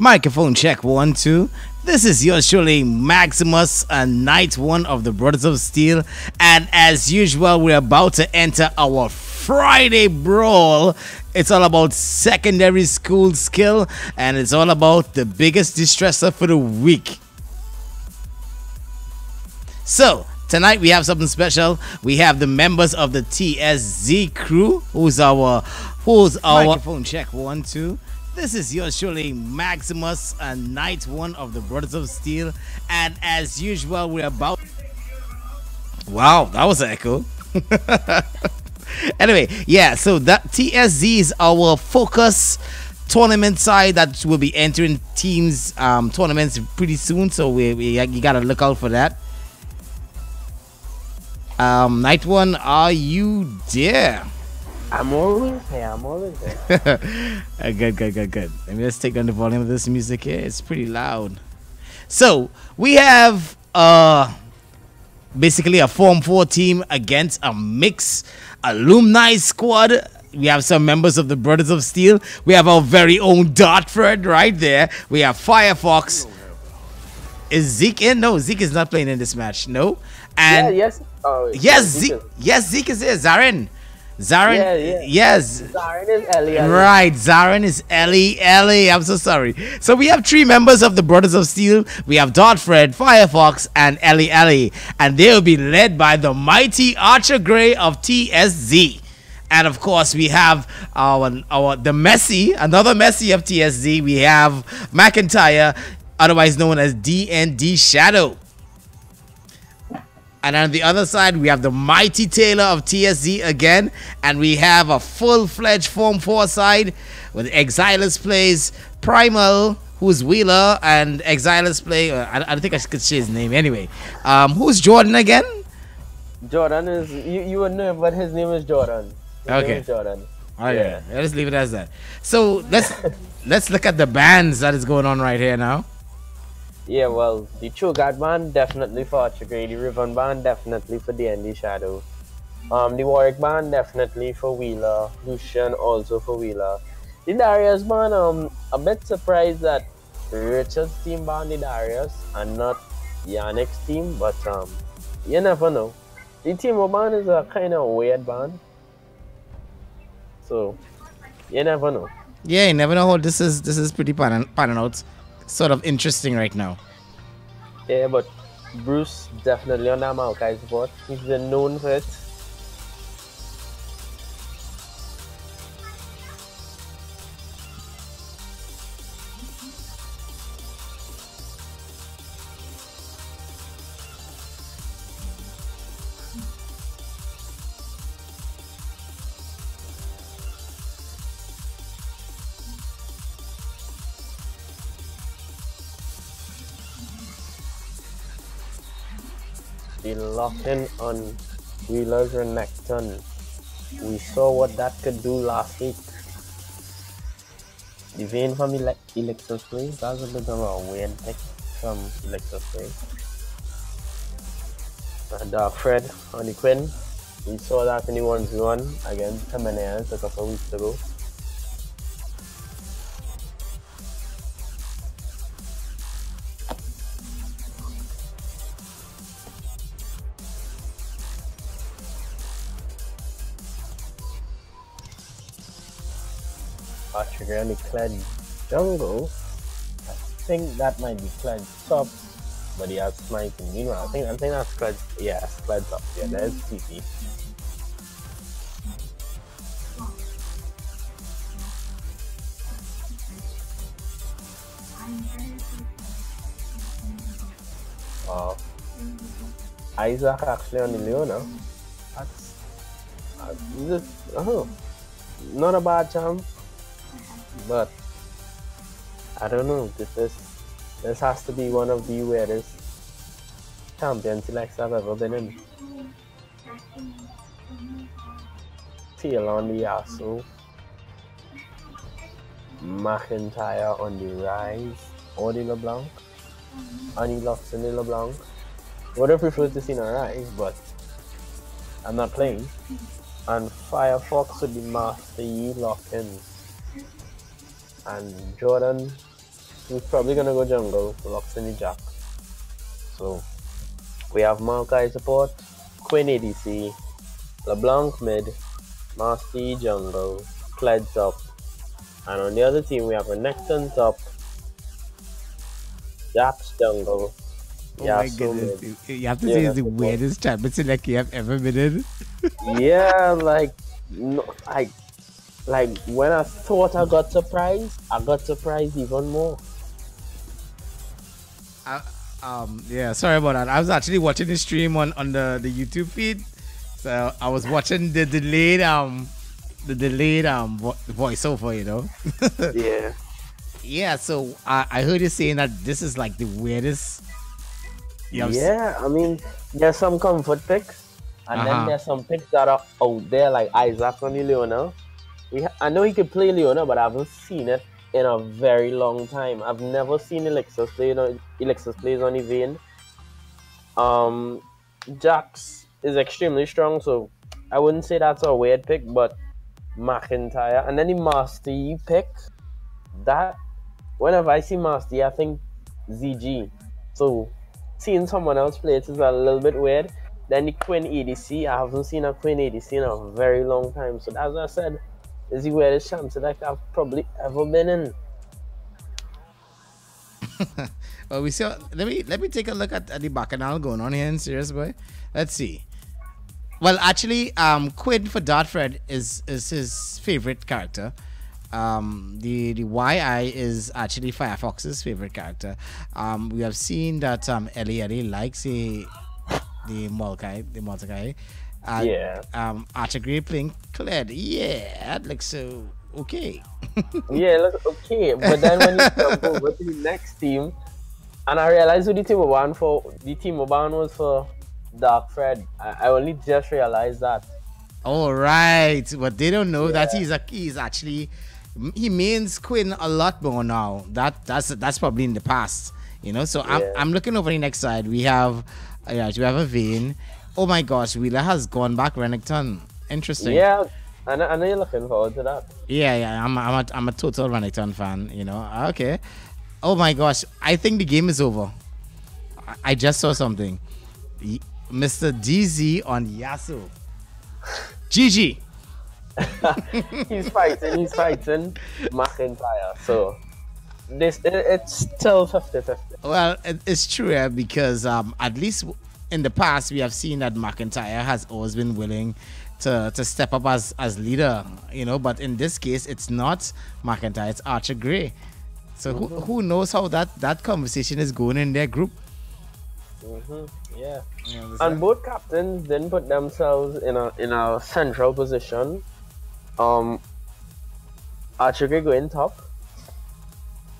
Microphone check 1 2. This is yours truly, Maximus, and night 1 of the Brothers of Steel. And as usual, we're about to enter our Friday brawl. It's all about secondary school skill, and it's all about the biggest distressor for the week. So tonight we have something special. We have the members of the TSZ crew, who's our microphone check 1 2. This is yours truly, Maximus, and night 1 of the Brothers of Steel. And as usual, we're about... Wow, that was an echo. Anyway, yeah, so that TSZ is our focus tournament side that will be entering teams tournaments pretty soon. So you gotta look out for that. Night 1, are you there? I'm always there. I'm always there. Good. Let me just take down the volume of this music here. It's pretty loud. So we have basically a Form 4 team against a mixed alumni squad. We have some members of the Brothers of Steel. We have our very own Dartford right there. We have Firefox. Is Zeke in? No, Zeke is not playing in this match. No. And yes. Oh, yes, Zeke is here. Zarin, yes. Zarin is Ellie. Right, Zarin is Ellie. I'm so sorry. So we have 3 members of the Brothers of Steel. We have Dartfred, Firefox, and Ellie. And they will be led by the mighty Archer Gray of TSZ. And of course, we have another Messi of TSZ. We have McIntyre, otherwise known as D&D Shadow. And on the other side, we have the mighty Taylor of TSZ again. And we have a full-fledged Form 4 side with Exilus plays Primal, who's Wheeler, and Exilus play... I don't think I could say his name anyway. Who's Jordan again? Jordan is... You would know, but his name is Jordan. His name is Jordan. Okay, yeah. Let's leave it as that. So let's look at the bands that is going on right here now. Yeah, well, the True God band definitely for Archer Gray, the Ribbon band definitely for D&D Shadow. The Warwick band definitely for Wheeler, Lucian also for Wheeler. The Darius band, a bit surprised that Richard's team banned the Darius and not Yannick's team, but you never know. The Timo band is a kind of weird band, so you never know. Yeah, you never know how this is pretty panning out. Sort of interesting right now. Yeah, but Bruce definitely on that Maokai support. He's been known for it. The lock-in on Wheelers and Necton. We saw what that could do last week. The vein from Elixir Spray, that was a bit of a weird pick from Elixir Spray. Dark Fred on the Quinn. We saw that in the 1v1 against Jimenez a couple of weeks ago. Archer Gray on the Cled Jungle. I think that might be Cled top, but he has smiting. Meanwhile, I think that's Cled. Yeah, Cled top. Yeah, there's TP. Isaac actually on the Leona. That's not a bad champ. But I don't know. This has to be one of the weirdest champion selects I've ever been in. Tail on the Yasuo. McIntyre on the rise. Or the LeBlanc. And he locks in the LeBlanc. Would have preferred to see a rise, but I'm not playing. And Firefox with the Master Yi lock in. And Jordan He's probably gonna go jungle, locks in the jack. So we have Maokai support, Quinn ADC, LeBlanc mid, Master jungle, Kled top, and on the other team we have a Necton top, Jax jungle. Oh my goodness. You have to say it's the weirdest championship like you have ever been in. Yeah, like, no, like when I thought I got surprised even more. Yeah, sorry about that. I was actually watching the stream on the YouTube feed. So I was watching the delayed voiceover, you know. Yeah. Yeah, so I heard you saying that this is like the weirdest. Yeah, I mean, there's some comfort picks, and then there's some picks that are out there, like Isaac on the Leona. I know he could play Leona, but I haven't seen it in a very long time. I've never seen Elixir plays on the Vayne. Jax is extremely strong, so I wouldn't say that's a weird pick, but McIntyre, and then the Master Yi pick, that whenever I see Master Yi, I think ZG. So seeing someone else play it is a little bit weird. Then the Quinn ADC, I haven't seen a Quinn ADC in a very long time. So as I said, is the weirdest chance that I've probably ever been in. Well, we saw. Let me take a look at the bacchanal going on here in Serious Boy. Let's see. Well, actually, Quinn for Dartfred is his favorite character. The YI is actually Firefox's favorite character. We have seen that Ellie likes the Molokai. Archer Grey playing Kled. Yeah, that looks so okay. Yeah, it looks okay. But then when you jump over to the next team, and I realized who the team was for Dark Fred. I only just realized that. All right, but they don't know that he's actually. He means Quinn a lot more now. That's probably in the past, you know. So I'm looking over the next side. We have a Vayne. Oh my gosh, Wheeler has gone back Renekton. Interesting. Yeah, I know you're looking forward to that. Yeah. I'm a total Renekton fan. You know. Okay. Oh my gosh, I think the game is over. I just saw something. Mr. DZ on Yasuo. GG. he's fighting McIntyre, so it's still 50-50. Well, it's true, because at least in the past we have seen that McIntyre has always been willing to step up as leader, you know, but in this case it's not McIntyre, it's Archer Grey. So who knows how that conversation is going in their group. Yeah, and both captains didn't put themselves in a central position. Archer Grey going top,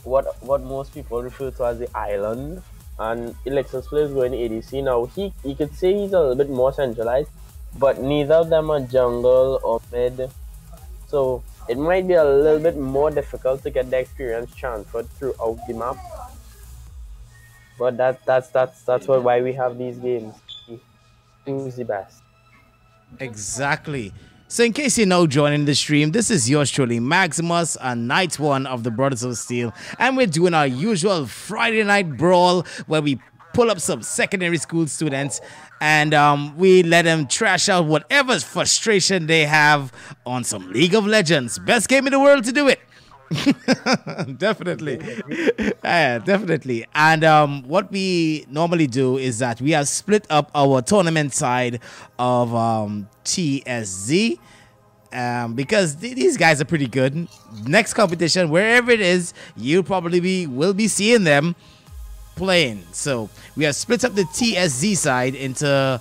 what most people refer to as the island, and Elixir's plays going ADC. Now he could say he's a little bit more centralized, but neither of them are jungle or mid, so it might be a little bit more difficult to get the experience transferred throughout the map. But that's why we have these games. Who's the best? Exactly. So in case you're now joining the stream, this is yours truly, Maximus, and night one of the Brothers of Steel. And we're doing our usual Friday night brawl where we pull up some secondary school students and we let them trash out whatever frustration they have on some League of Legends. Best game in the world to do it. Definitely. Definitely. And what we normally do is that we have split up our tournament side of TSZ because these guys are pretty good. Next competition, wherever it is, you probably will be seeing them playing. So we have split up the TSZ side into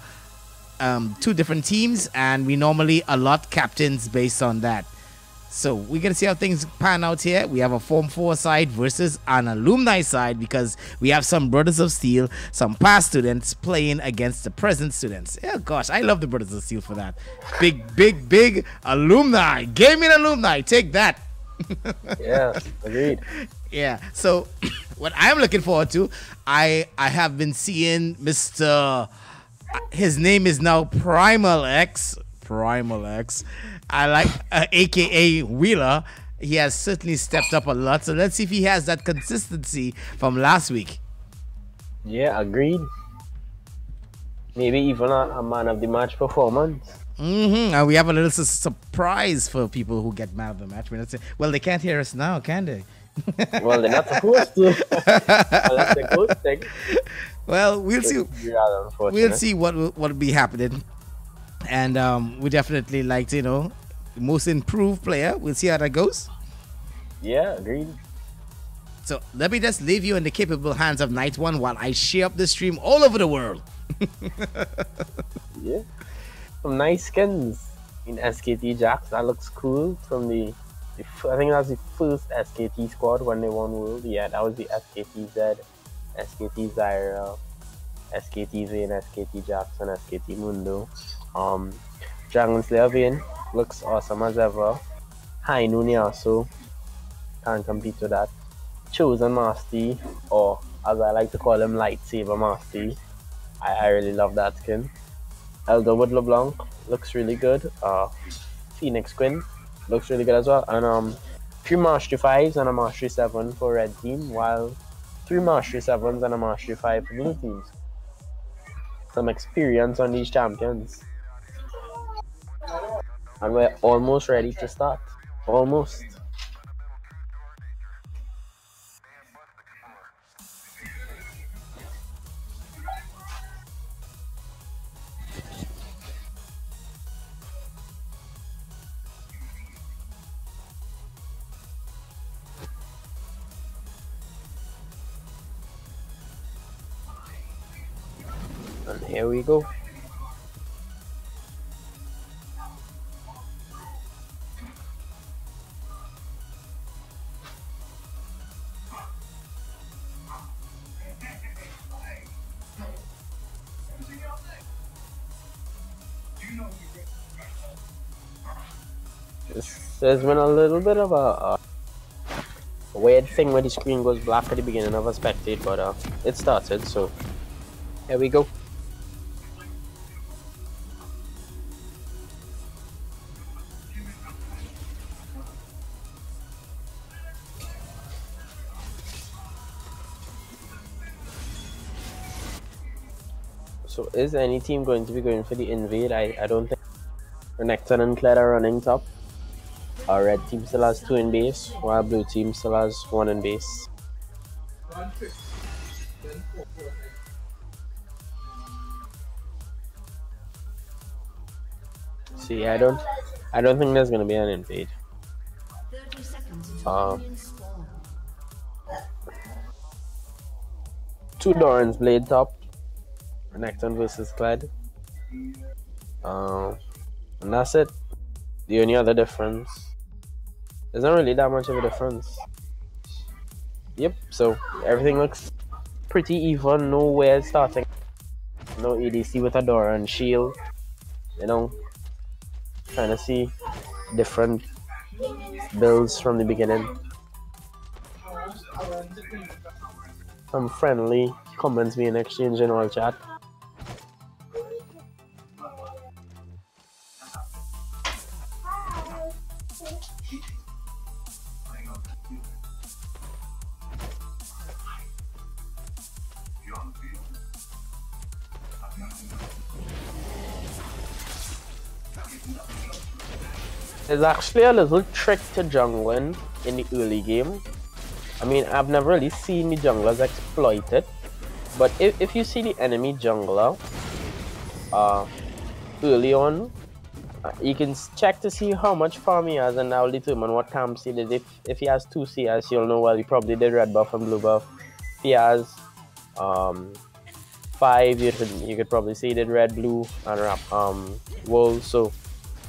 2 different teams, and we normally allot captains based on that. So we're going to see how things pan out here. We have a Form 4 side versus an alumni side because we have some Brothers of Steel, some past students playing against the present students. Oh gosh, I love the Brothers of Steel for that. Big alumni. Gaming alumni. Take that. Yeah, agreed. Yeah, so what I'm looking forward to, I have been seeing Mr. His name is now Primal X. I like, aka Wheeler. he has certainly stepped up a lot. So let's see if he has that consistency from last week. Yeah, agreed. Maybe even a man of the match performance. And we have a little surprise for people who get man of the match. Well, they can't hear us now, can they? Well, they're not supposed to. Unless they're ghosting. Well, we'll see. We'll see what will be happening. And we definitely like to, most improved player. We'll see how that goes. Yeah, agreed. So let me just leave you in the capable hands of Night One while I share up the stream all over the world. Yeah. Some nice skins in SKT Jax. That looks cool. From I think that's the first SKT squad when they won World. Yeah, that was the SKT Z, SKT Zyra, SKT Vayne, SKT Jax, and SKT Mundo. Dragon Slayer Vayne looks awesome as ever. High Noon also can't compete with that. Chosen Mastery, or as I like to call him, Lightsaber Mastery. I really love that skin. Elderwood LeBlanc looks really good. Phoenix Quinn looks really good as well. And 3 Mastery 5s and a Mastery 7 for red team, while 3 Mastery 7s and a Mastery 5 for blue teams. Some experience on these champions. And we're almost ready to start. Almost. And here we go. There's been a little bit of a weird thing where the screen goes black at the beginning of a spectate, but it started, so here we go. So is any team going to be going for the invade? I don't think. Renekton and Kled are running top. Our red team still has 2 in base, while blue team still has 1 in base. See, I don't think there's gonna be an invade. 2 Doran's Blade top. Renekton versus Kled. And that's it. The only other difference. There's not really that much of a difference. Yep, so everything looks pretty even. No weird starting. No ADC with a Doran shield. Trying to see different builds from the beginning. Some friendly comments being exchanged in all chat. There's actually a little trick to jungling in the early game. I mean, I've never really seen the junglers exploit it, but if you see the enemy jungler early on, you can check to see how much farm he has, and that will determine what camps he did. If he has 2 CS, you'll know, well, he probably did red buff and blue buff. If he has 5, you could probably see he did red, blue, and wool. So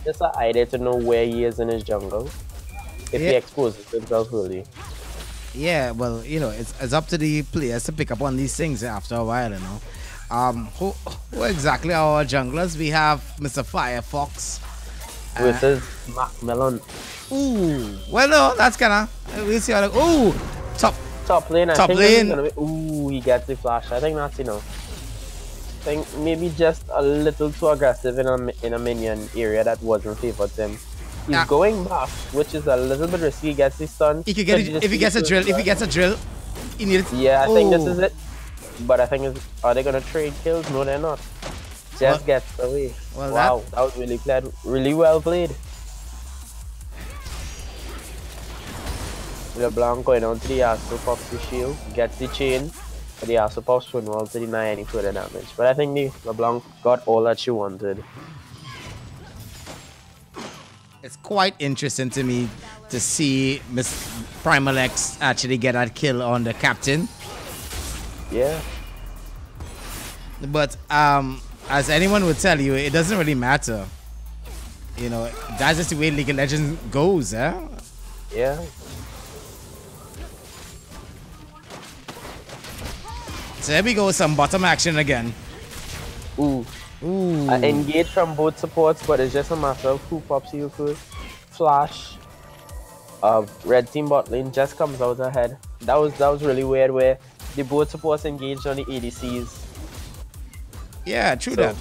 just an idea to know where he is in his jungle if he exposes himself early. Yeah, well, it's up to the players to pick up on these things after a while, Who exactly are our junglers? We have Mr. Firefox versus Macmillan. Ooh, well, no, that's kinda. We'll see how. Ooh, top lane. Top lane. Ooh, he gets the flash. I think that's I think maybe just a little too aggressive in a minion area that wasn't favored him. He's going back, which is a little bit risky. He gets his stun. He could get it, if he gets a drill. If he gets a drill, he needs. Yeah, I think this is it. But I think are they gonna trade kills? No, they're not. Just gets away. Well, wow, that was really played. Really well played. LeBlanc going on to the Yasuo, pops the shield, gets the chain, but the Yasuo pops twin wall to deny any further damage. But I think the LeBlanc got all that she wanted. It's quite interesting to me to see Miss Primal X actually get that kill on the captain. Yeah. But as anyone would tell you, it doesn't really matter. You know, that's just the way League of Legends goes, eh? Yeah. So here we go, some bottom action again. Ooh. Ooh. Engage from both supports, but it's just a matter of who pops you first. Flash. Red team bot lane just comes out ahead. That was really weird where the both supports engaged on the ADCs. Yeah, true that.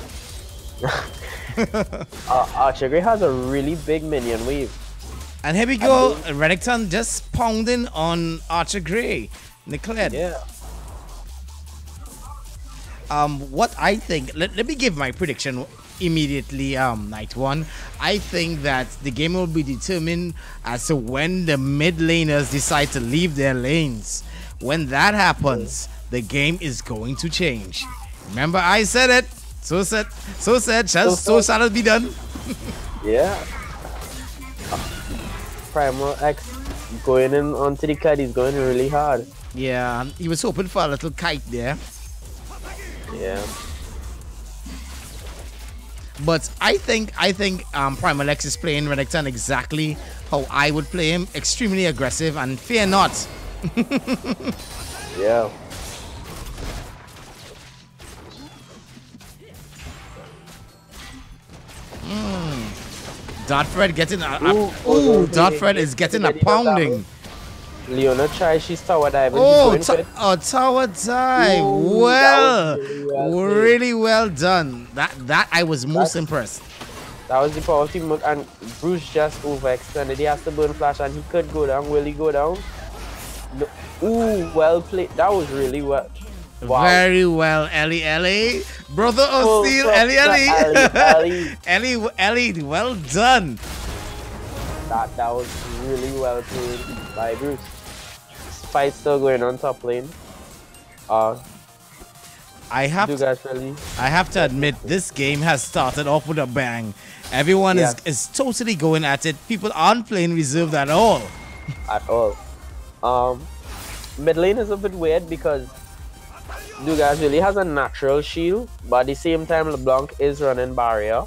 Archer Grey has a really big minion wave. And here we go, Renekton just pounding on Archer Grey. Nicolette. Yeah. What I think, let me give my prediction immediately, night one. I think that the game will be determined as to when the mid laners decide to leave their lanes. When that happens, the game is going to change. Remember, I said it. So shall it be done. Yeah. Primal X going in onto the kite. He's going really hard. Yeah, he was hoping for a little kite there. Yeah. But I think Primal X is playing Renekton exactly how I would play him. Extremely aggressive and fear not. Yeah. Dartfred getting Dartfred is getting a pounding. Leona tries, she's tower diving. Tower dive. Ooh, Well, really well done. That I was most impressed. That was the power team, and Bruce just overextended. He has to burn flash, and he could go down. Will he go down? No. Ooh, well played. That was really well. Wow. Very well, Ellie. Brother of Steel, Ellie. Ellie, well done. That was really well played by Bruce. Fight still going on top lane. I have to admit, this game has started off with a bang. Everyone is totally going at it. People aren't playing reserved at all. At all. Mid lane is a bit weird because Dugas really has a natural shield, but at the same time LeBlanc is running barrier.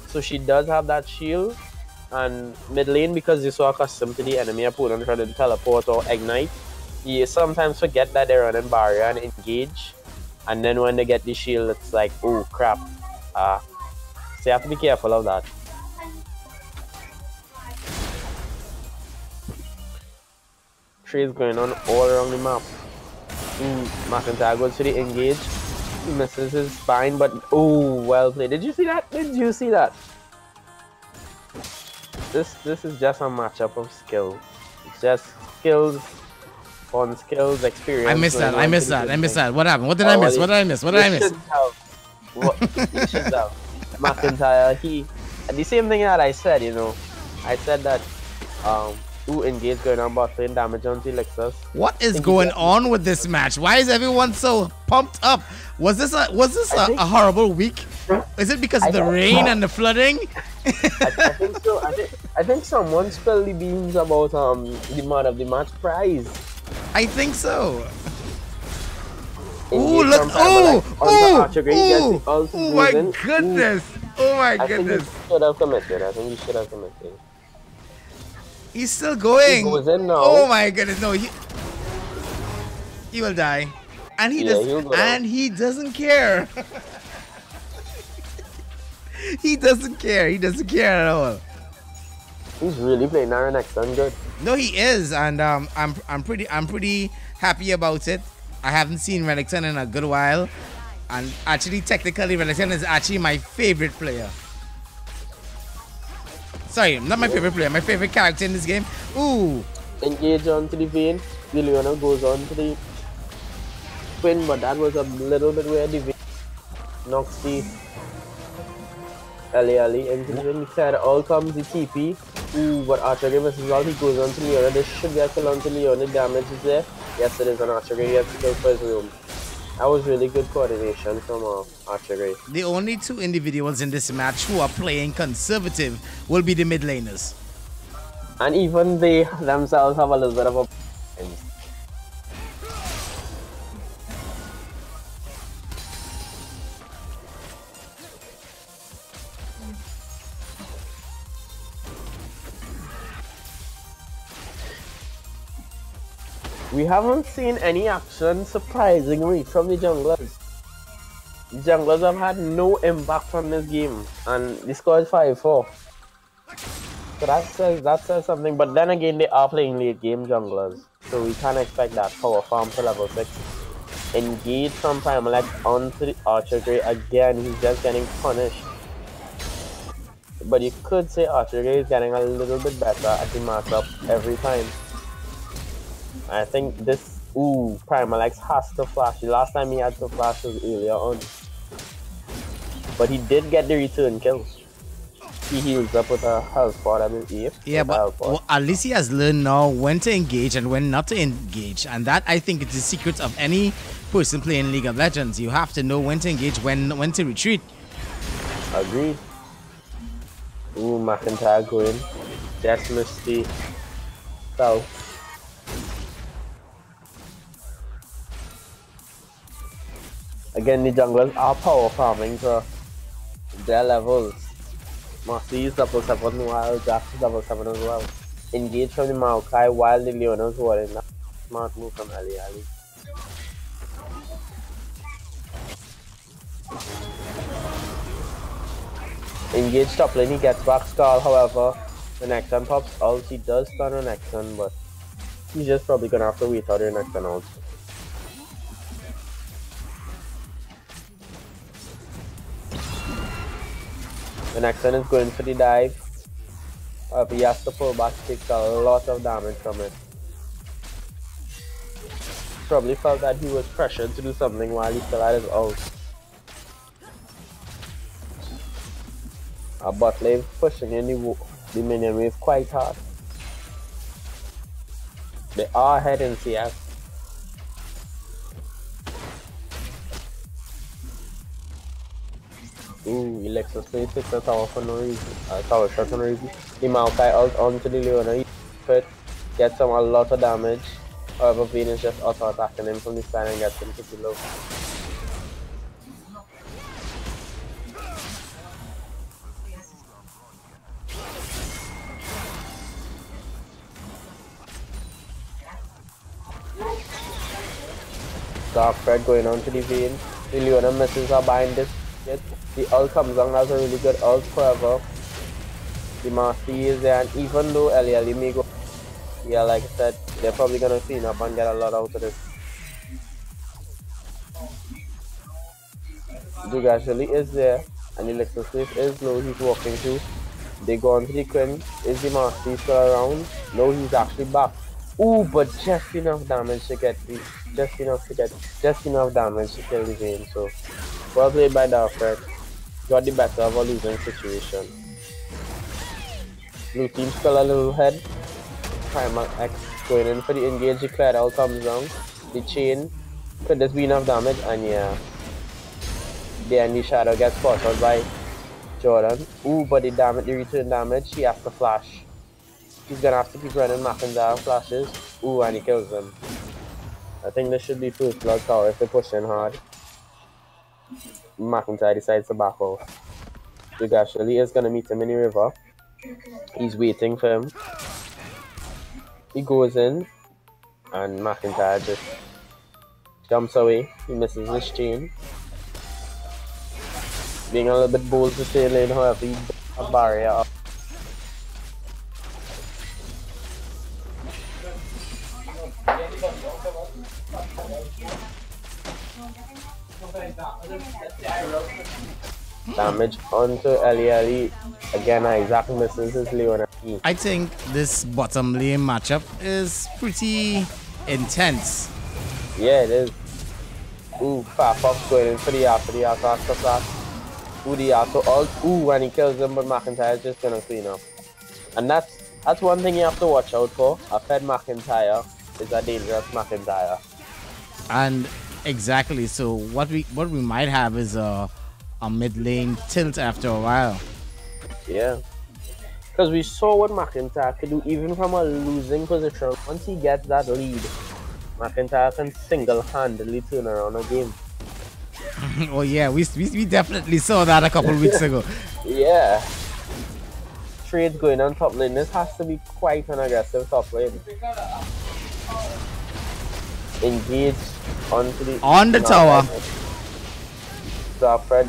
So she does have that shield. And mid lane, because you're so accustomed to the enemy opponent trying to teleport or ignite, you sometimes forget that they're running barrier and engage. And then when they get the shield, it's like, oh crap. So you have to be careful of that. Trades going on all around the map. McIntyre goes for the engage. He misses his spine, but well played. Did you see that? This is just a matchup of skill. It's just skills, fun skills, experience. I missed that. What happened? What did I miss? You should have. McIntyre, the same thing that I said, you know. I said that engage going on bot lane, damage on Elixir. What is going on with this match? Why is everyone so pumped up? Was this a horrible week? Is it because of the rain and the flooding? I think so. I think someone spilled the beans about the man of the match prize. I think so. Oh look! Oh my goodness! Oh my goodness! I think he should have committed. He's still going. He goes in now. Oh my goodness! No, he will die, and he doesn't care. He doesn't care. He doesn't care at all. He's really playing Renekton good. No, he is, and I'm pretty happy about it. I haven't seen Renekton in a good while, and actually, technically, Renekton is actually my favorite player. Sorry, not my favorite player. My favorite character in this game. Ooh. Engage onto the vein. The Leona goes on to the spin, but that was a little bit where the vein knocks the Ali into the ring. He said, all comes the TP. Ooh, but Archer Gray misses all. He goes on to Leona. This should get kill on to Leona. Damage is there. Yes, it is an Archer Gray. He has to kill for his room. That was really good coordination from Archer Gray. The only two individuals in this match who are playing conservative will be the mid laners. And even they themselves have a little bit of a... We haven't seen any action, surprisingly, from the junglers. The junglers have had no impact from this game, and the score is 5-4. So that says something, but then again, they are playing late game junglers, so we can't expect that power farm to level 6. Engage from Primalek onto the Archer Gray again, he's just getting punished. But you could say Archer Gray is getting a little bit better at the matchup every time. I think this, Primalex has to flash. The last time he had to flash was earlier on. But he did get the return kill. He heals up with a health pod, I believe. Yeah, but at least he has learned now when to engage and when not to engage. And that, I think, is the secret of any person playing League of Legends. You have to know when to engage, when to retreat. Agreed. Ooh, McIntyre going. Just missed the foul. Again, the junglers are power farming to their levels. Marcy is double 7 while Jax is double 7 as well. Engage from the Maokai while the Leonas were in that smart move from Ali. Engage top lane, he gets back Skull, however, the next one pops out. He does stun the next one, but he's just probably gonna have to wait out the next one out. The next one is going for the dive. He has to pull back, takes a lot of damage from it. Probably felt that he was pressured to do something while he still had his ult. Bot lane pushing in the minion wave quite hard. They are ahead in CS. Ooh, Alexa Slade takes a tower for no reason. Tower shot for no reason. The Maokai ult onto the Leona. He gets him a lot of damage. However, Vayne is just auto attacking him from the side and gets him pretty low. Dark Fred going on to the Vayne. The Leona misses her bind this. The ult comes on, that's a really good ult, however. The Marcy is there, and even though Ellie may go, yeah, like I said, they're probably gonna clean up and get a lot out of this. Dugashali is there, and the Alexa Slade is low, he's walking through. They go on to the Queen. Is the Marcy still around? No, he's actually back. Ooh, but just enough damage to get the, just enough damage to kill the Vayne, so. Well played by Darfred. Got the better of a losing situation. Blue team still a little head. Primal X going in for the engage. The Clairol comes down. The chain. Could this be enough damage? And yeah. Then the shadow gets spotted by Jordan. Ooh, but the damage, the return damage, he has to flash. He's gonna have to keep running McIntyre flashes. Ooh, and he kills him. I think this should be first blood tower if they push in hard. McIntyre decides to back off. Dugashali is gonna meet him in the river. He's waiting for him. He goes in, and McIntyre just jumps away. He misses his chain. Being a little bit bold to stay lane, however, he does a barrier up. Damage onto Eli. Again, Isaac misses his Leona. I think this bottom lane matchup is pretty intense. Yeah, it is. Ooh, Firefox going in for the after flash. Ooh, the auto ult. Ooh, when he kills him, but McIntyre is just gonna clean up. And that's one thing you have to watch out for. A fed McIntyre is a dangerous McIntyre. And exactly, so what we might have is a mid lane tilt after a while. Yeah. Because we saw what McIntyre could do even from a losing position. Once he gets that lead, McIntyre can single-handedly turn around a game. Oh yeah, we definitely saw that a couple weeks ago. Yeah. Trades going on top lane. This has to be quite an aggressive top lane. Engage onto the... On the tower. So Fred,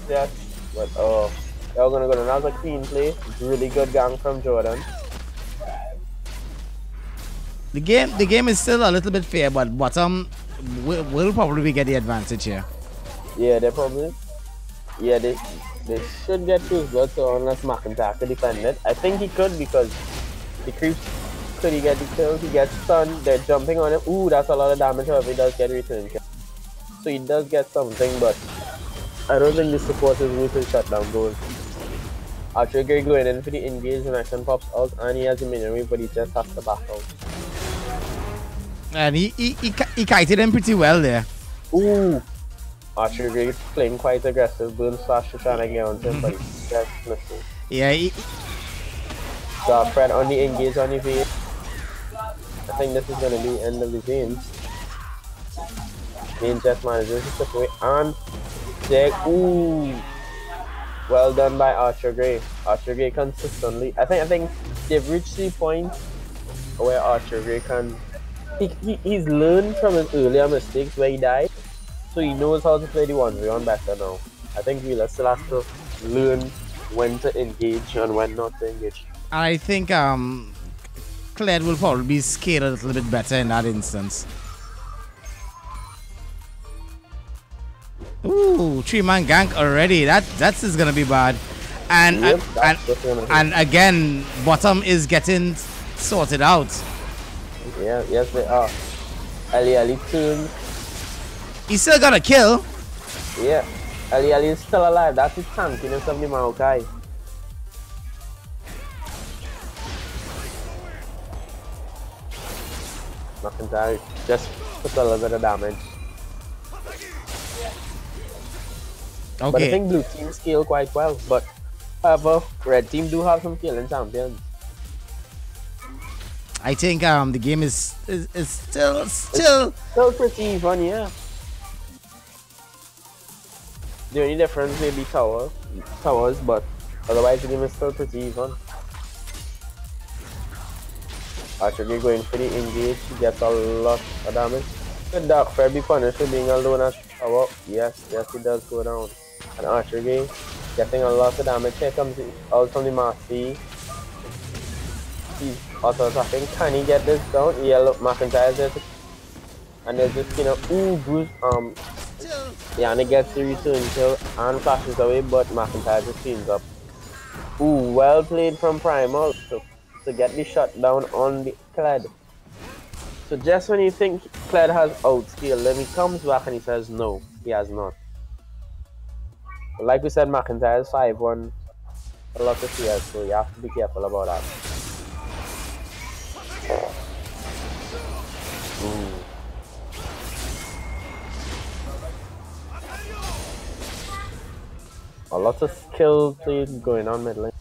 yeah, but they're gonna go. That was a clean play. Really good gang from Jordan. The game is still a little bit fair, but bottom will probably get the advantage here. Yeah, they probably. Yeah, they should get through good. So unless McIntyre could defend it, I think he could because the creeps. Could he get the kill? He gets stunned. They're jumping on him. Ooh, that's a lot of damage. However, he does get return kill. So he does get something, but I don't think the support is going to shut down goals. Archer going in for the engage and action pops out, and he has a minion wave, but he just has to back out. And he kited him pretty well there. Ooh! Archer Gray playing quite aggressive. Burn slash to try to get onto him, but he's just missing. Yeah, So Fred on the engage on the vein. I think this is going to be end of the game. Main just manages to step away, and there, ooh! Well done by Archer Gray. Archer Gray consistently. I think they've reached the point where Archer Gray can. He's learned from his earlier mistakes where he died, so he knows how to play the 1v1 better now. I think we'll still have to learn when to engage and when not to engage. I think Kled will probably be scared a little bit better in that instance. Ooh, 3-man gank already. That's is gonna be bad. And Yep, and again, bottom is getting sorted out. Yeah, yes they are. Ali turns. He's still got a kill. Yeah, Ali is still alive. That's his tankiness of the Maokai. McIntyre just puts a little bit of damage. Okay. But I think blue team scale quite well. But however, red team do have some killing champions. I think the game is still pretty even, yeah. The only difference may be towers, but otherwise the game is still pretty even. Actually going for the engage, he gets a lot of damage. Could Dark Fair be punished for being alone at tower? Yes, he does go down. And Archer Gay getting a lot of damage. Here comes out from the Marcy. He's auto attacking. Can he get this down? Yeah, look, McIntyre's there. And there's this ooh, Bruce, yeah, and he gets the return kill and flashes away, but McIntyre just cleans up. Ooh, well played from Primal to get the shutdown on the Kled. So just when you think Kled has outscaled, then he comes back and he says no, he has not. But like we said, McIntyre is 5-1, a lot of CS, so you have to be careful about that. Ooh. A lot of skill play going on mid lane.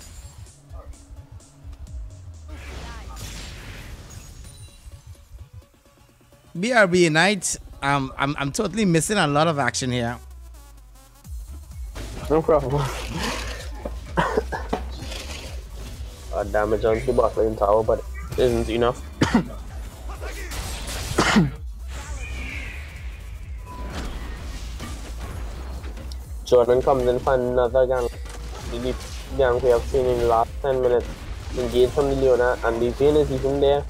BRB Knight. I'm totally missing a lot of action here. No problem. Damage on the bot lane tower, but it isn't enough. Jordan comes in for another gang. The gang we have seen in the last 10 minutes. Engage from the Leona, and the Vayne is even there.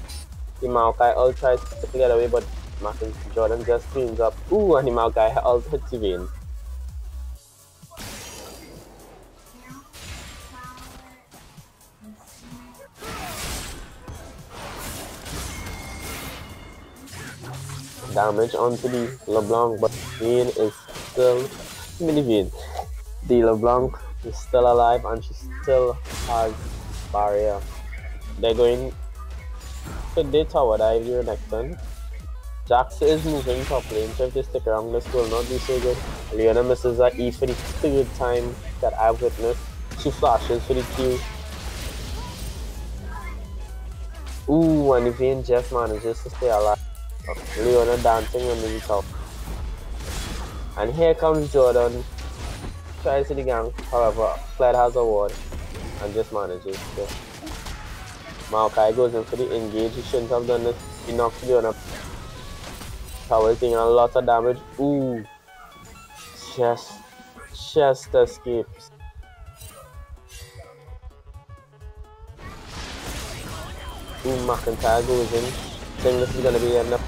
The Maokai all tries to get away, but Jordan just cleans up. Ooh, and the Maokai also hits the Vayne. damage onto the LeBlanc, but Vayne is still the LeBlanc is still alive and she still has barrier. They're going to the tower dive here next turn. Jax is moving top lane, so if they stick around, this will not be so good. Leona misses her E for the third time that I've witnessed. She flashes for the Q. Ooh, and the Vayne just manages to stay alive. Leona dancing under the top. And here comes Jordan. Tries to the gang, however, Fled has a ward and just manages to. Maokai goes in for the engage. He shouldn't have done this. He knocks Leona. Tower is taking a lot of damage. Ooh. Just escapes. Ooh, McIntyre goes in. I think this is gonna be enough.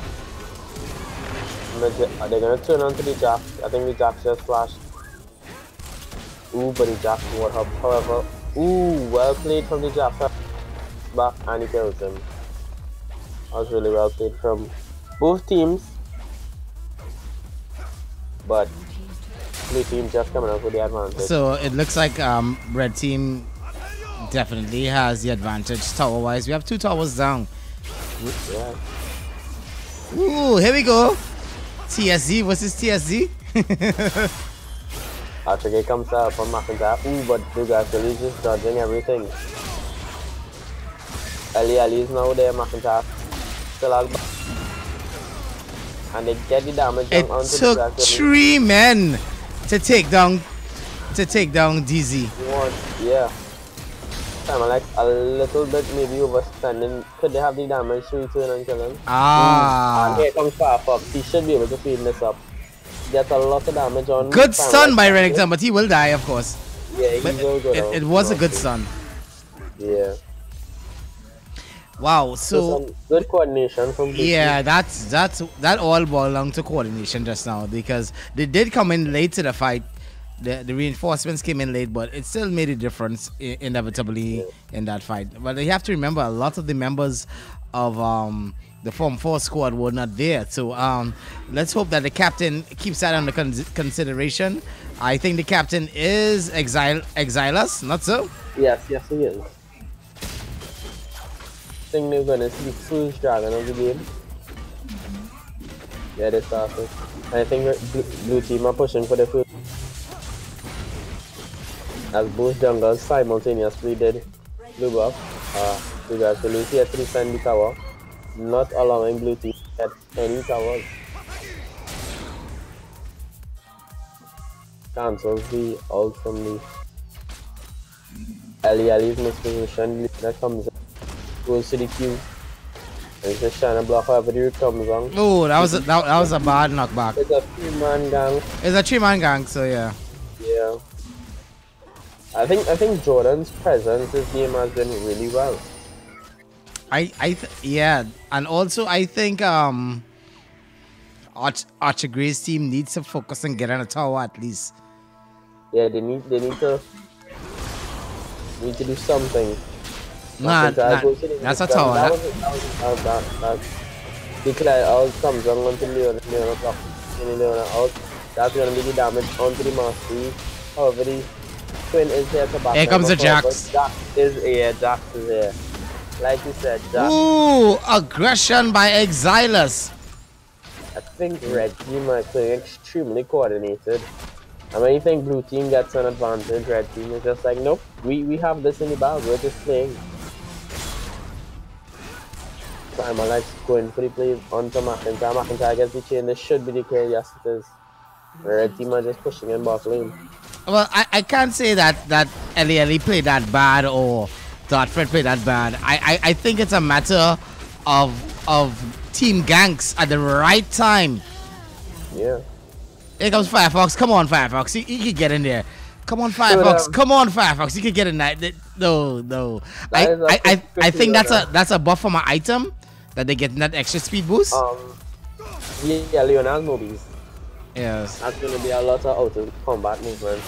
They're gonna turn onto the Jax. I think the Jax just flashed. Ooh, but the Jax ward up. However, ooh, well played from the Jax. Back and he kills him. That was really well played from both teams. But blue team just coming up with the advantage. So it looks like red team definitely has the advantage tower wise. We have 2 towers down. Yeah. Ooh, here we go. TSZ versus TSZ. After comes up from McIntyre. Ooh, but Dugasoli is just dodging everything. Ali is now there, McIntyre still has. And they get the damage it onto took the 3 men to take down DZ. Yeah. I'm like a little bit maybe overspending. Could they have the damage to return and kill him? Ah. And here comes Firefox. He should be able to feed this up. Get a lot of damage on. Good stun by Renekton, but he will die, of course. Yeah, he will go down. It was a good stun. Yeah. Wow, so some good coordination from BT. Yeah, that all boiled down to coordination just now, because they did come in late to the fight. The reinforcements came in late, but it still made a difference inevitably in that fight. But you have to remember, a lot of the members of the Form 4 squad were not there. So let's hope that the captain keeps that under consideration. I think the captain is Exilus, not so? Yes, he is. I think they're going to see the first dragon of the game. Yeah, they started. I think blue team are pushing for the first. As both jungles simultaneously did blue buff. You guys will lose here to defend the tower, not allowing blue team to get any towers. Cancels the ult from the Eli's misposition. That comes up, goes to the Q. And he's just trying to block however the root comes on. Oh, that was a bad knockback. It's a 3-man gang. It's a 3-man gang, so yeah. Yeah. I think Jordan's presence this game has been really well. Yeah, and also I think Archer Gray's team needs to focus on getting a tower at least. Yeah, they need to do something. Nah, that's a tower. That declare out comes on until Leona out. That's gonna be the damage onto the mastery. However, the Twin is here to back. Here comes the Jax. Jax is here. Like you said, Jax. Ooh, aggression by Exilus. I think red team are playing extremely coordinated. And when you think blue team gets an advantage, red team is just like, nope, we have this in the bag, we're just playing. So I'm like going for the play onto McIntyre. McIntyre gets the chain. This should be the kill. Yes, it is. The red team are just pushing in bot lane. Well, I can't say that Ellie played that bad or Dartford played that bad. I think it's a matter of team ganks at the right time. Yeah. Here comes Firefox. Come on, Firefox. You can get in there. Come on, Firefox. Come on, Firefox. You can get in there. No. I think that's a buff for my item that they get that extra speed boost. Yeah, Leonardo movies. Yes. That's gonna be a lot of out of combat movement.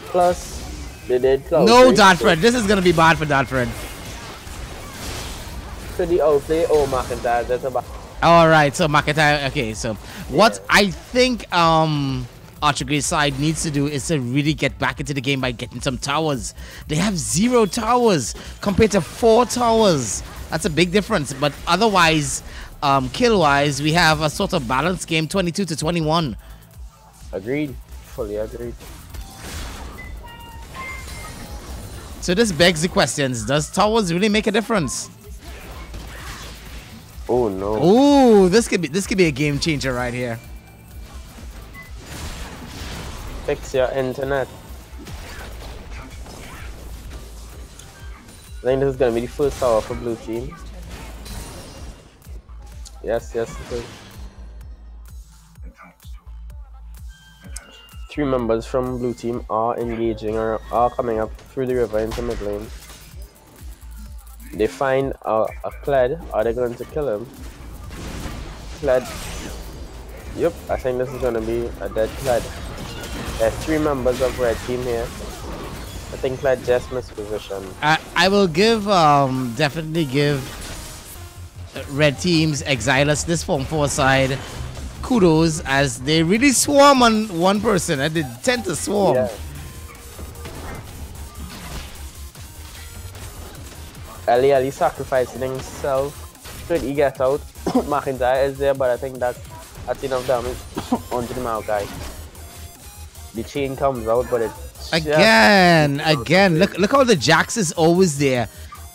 Plus, they did cloud. No, Dartford. This is gonna be bad for Dartford. Could the outplay? Oh, McIntyre. That's about. All right, so McIntyre. Okay, so what I think Archer Gray's side needs to do is to really get back into the game by getting some towers. They have 0 towers compared to 4 towers. That's a big difference. But otherwise, kill-wise, we have a sort of balanced game, 22-21. Agreed. Fully agreed. So this begs the questions: does towers really make a difference? Oh no. Oh, this could be a game changer right here. Fix your internet. I think this is gonna be the first tower for blue team. Yes, it is. 3 members from blue team are engaging or are coming up through the river into mid lane. They find a Kled. Are they going to kill him? Kled. Yep, I think this is going to be a dead Kled. There's 3 members of red team here. I think Kled just missed position. I will give definitely give red team's Exilus this form 4 side kudos, as they really swarm on one person and they tend to swarm. Yeah. Ali sacrificing himself. Could he get out? McIntyre is there, but I think that's enough damage onto the Maokai. The chain comes out, but it's again. Look how the Jax is always there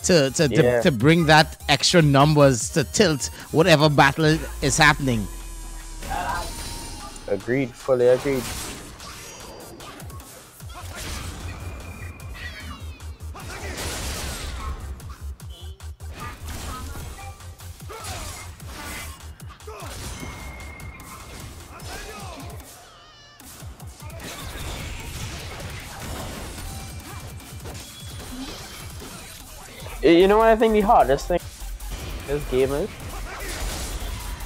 to bring that extra numbers to tilt whatever battle is happening. Agreed, fully agreed. You know what I think the hardest thing this game is?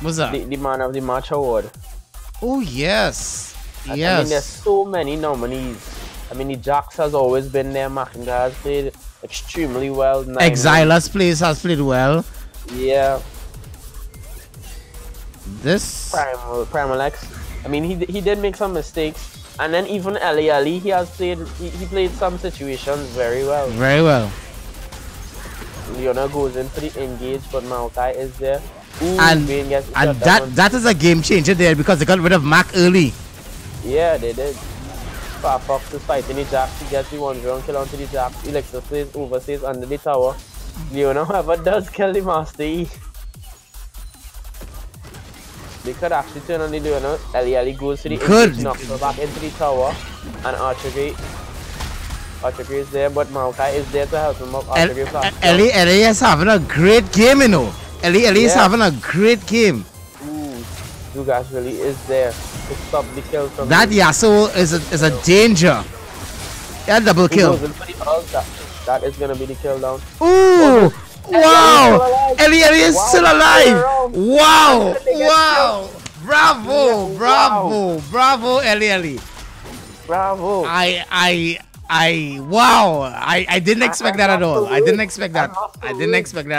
What's that? The man of the match award. Oh yes, yes. I mean, there's so many nominees. I mean, the Jax has always been there. McIntyre has played extremely well. Exilus has played well. Yeah. This Primal X. I mean, he did make some mistakes, and then even Ali, he has played. He played some situations very well. Very well. Leona goes in for the engage, but Maokai is there. Ooh, and that is a game changer there, because they got rid of Mac early. Yeah, they did. Firefox is fighting the Jax. He gets the 1v1 kill onto the Jax. Elixir stays overstays under the tower. Leona, however, does kill the Master E. They could actually turn on the Leona. Ali goes to the engage, knocks her back into the tower, and Archer Gray is there, but Maokai is there to help him up. Ellie is having a great game, you know. Ellie is having a great game. Ooh, you guys really is there to stop the kill from that him. Yasuo is a danger. Yeah, double kill. That is gonna be the kill down. Ooh! Wow! Ellie is still alive! Wow! Wow! Bravo, Ellie. Bravo! I didn't expect that at all. I didn't expect that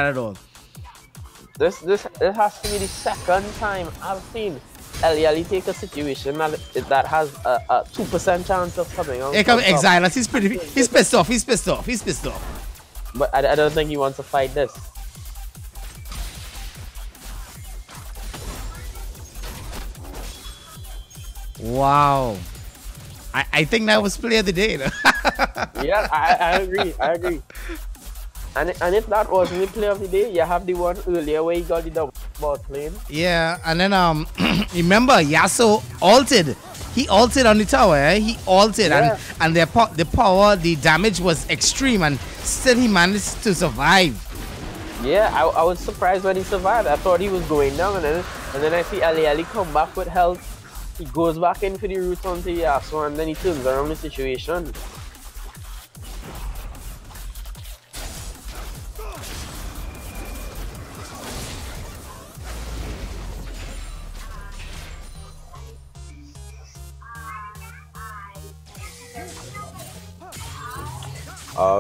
at all. This has to be the second time I've seen Ali take a situation that has a 2% chance of coming out. Here comes Exilus. He's pissed off. But I don't think he wants to fight this. Wow. I think that was play of the day. Yeah, I agree. And if that wasn't the play of the day, you have the one earlier where he got the double bot lane. Yeah, and then remember Yasuo ulted. He ulted on the tower, eh? He ulted, yeah. and the power, the damage was extreme, and still he managed to survive. Yeah, I was surprised when he survived. I thought he was going down, and then I see Ali come back with health. He goes back in for the root onto Yasuo, and then he turns around the situation.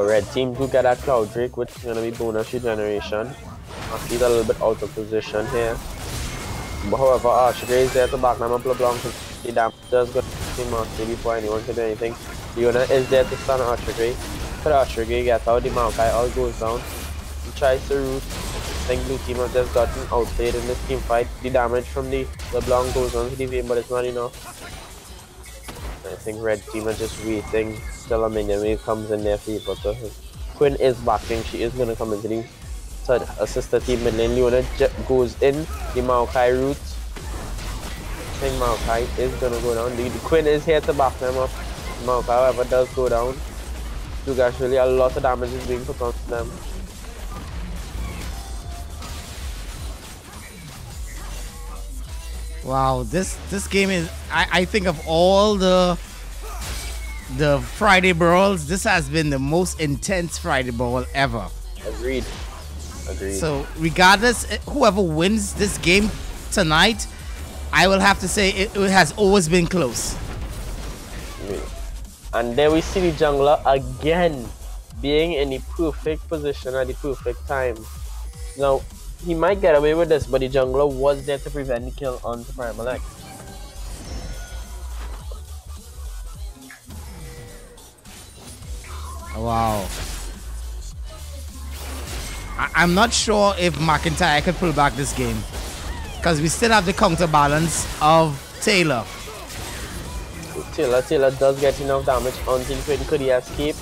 Red team do get that Cloud Drake, which is going to be bonus regeneration. He's a little bit out of position here. However, Archer is there to back them up LeBlanc. The damage does go to Master before anyone can do anything. Leona is there to stun Archer. But Archer gets out, the Maokai all goes down. He tries to root. I think blue team have just gotten outplayed in this team fight. The damage from the LeBlanc goes on to the vein, but it's not enough. I think red team are just waiting. Still a minion wave comes in their favor. So Quinn is backing. She is going to come into the third sister team mid lane. Leona goes in. The Maokai route. I think Maokai is going to go down. The Quinn is here to back them up. Maokai, however, does go down. You guys, really a lot of damage is being put on them. Wow, this game is, I think of all the Friday brawls, this has been the most intense Friday brawl ever. Agreed. So regardless, whoever wins this game tonight, I will have to say it has always been close. And there we see the jungler again being in the perfect position at the perfect time. Now, he might get away with this, but the jungler was there to prevent the kill onto Primal X. Wow. I'm not sure if McIntyre could pull back this game, because we still have the counterbalance of Taylor. Taylor does get enough damage until Quinn. Could he escape?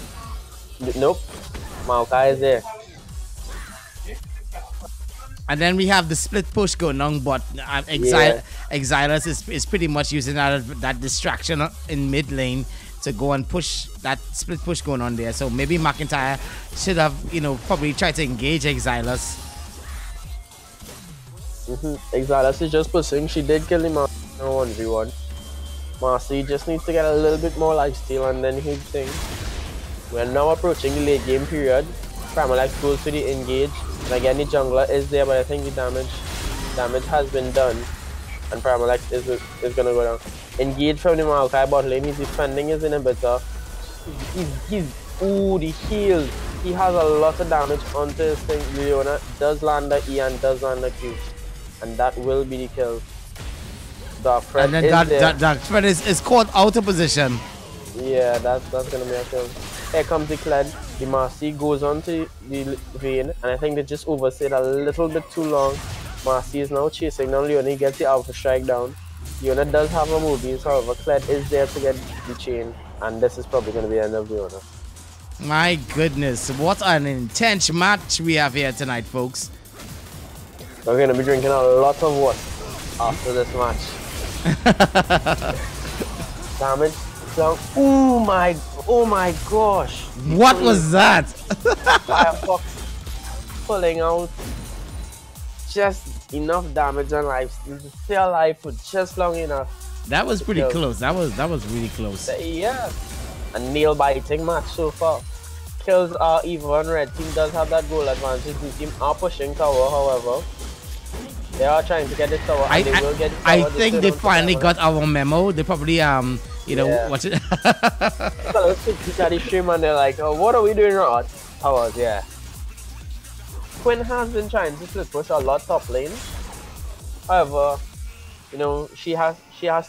Nope. Maokai is there. And then we have the split push going on, but Exilus is pretty much using that distraction in mid lane to go and push that split push going on there. So maybe McIntyre should have, probably tried to engage Exilus. Exilus is just pushing. She did kill him on 1v1. Marcy just needs to get a little bit more lifesteal and then he'll think. We're now approaching the late game period. Primal X goes to the engage. And again, the jungler is there, but I think the damage has been done. And Primal X is gonna go down. Engage from the Maokai bot lane. He's defending his inhibitor. Ooh, the heal. He has a lot of damage onto his thing. Leona does land the E and does land the Q. And that will be the kill. Dark Fred and then Dark Fred is caught out of position. Yeah, that's gonna be a kill. Here comes the Kled. The Marcy goes on to the vein, and I think they just overstayed a little bit too long. Marcy is now chasing down Leona. He gets the Alpha Strike down. Leona does have a movies, however, Kled is there to get the chain, and this is probably going to be the end of Leona. My goodness, what an intense match we have here tonight, folks. We're going to be drinking a lot of water after this match. Damage. Oh my gosh. What was that? Firefox pulling out just enough damage and life to stay alive for just long enough. That was pretty close. That was really close. Yeah. A nail biting match so far. Kills are even. Red team does have that goal advantage. Blue team are pushing tower, however. They are trying to get the tower and they will get the tower. I think they finally got our memo. They probably watch it. So let's look at the stream and they're like, oh, what are we doing wrong? Towers, yeah. Quinn has been trying to split push a lot top lane. However, she has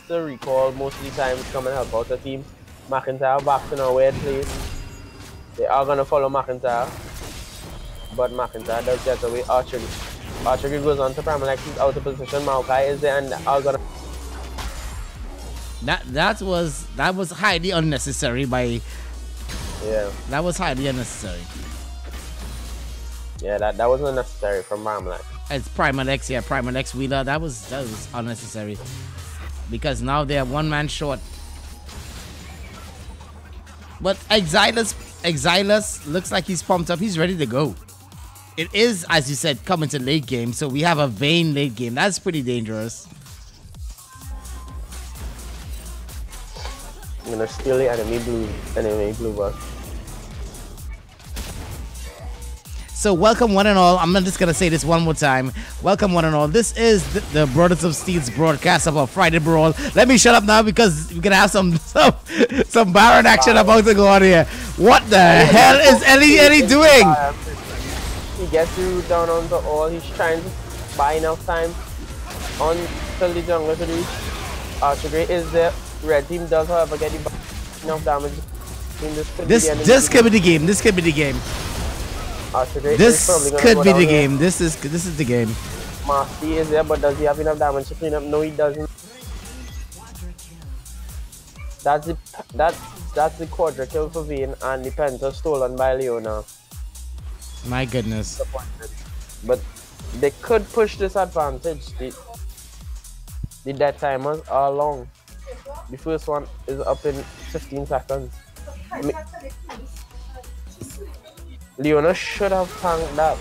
to recall most of the time to come and help out the team. McIntyre back in a weird place. They are gonna follow McIntyre. But McIntyre does get away. Archery goes on to Primal X, he's out of position. Maokai is there and they are gonna. That was highly unnecessary by. Yeah. That was highly unnecessary. Yeah, that was unnecessary from Primal X. It's Primal X, yeah, Primal X Wheeler. That was unnecessary. Because now they are one man short. But Exilus looks like he's pumped up. He's ready to go. It is, as you said, coming to late game. So we have a Vayne late game. That's pretty dangerous. I'm gonna steal the enemy blue buff. So welcome one and all. I'm just gonna say this one more time. Welcome one and all. This is the Brothers of Steel's broadcast of our Friday Brawl. Let me shut up now because we're gonna have some Baron action about to go on here. What the hell is Ellie doing? He gets through down on the all. He's trying to buy enough time on Till the jungle to reach. Archer Gray is there. Red team does, however, get enough damage. This could be the game. This could be the game. This could be the game. This is the game. Marcy is there, but does he have enough damage to clean up? No, he doesn't. That's the quadra kill for Vayne, and the Penta stolen by Leona. My goodness. But they could push this advantage. The dead timers are long. The first one is up in 15 seconds. Leona should have tanked that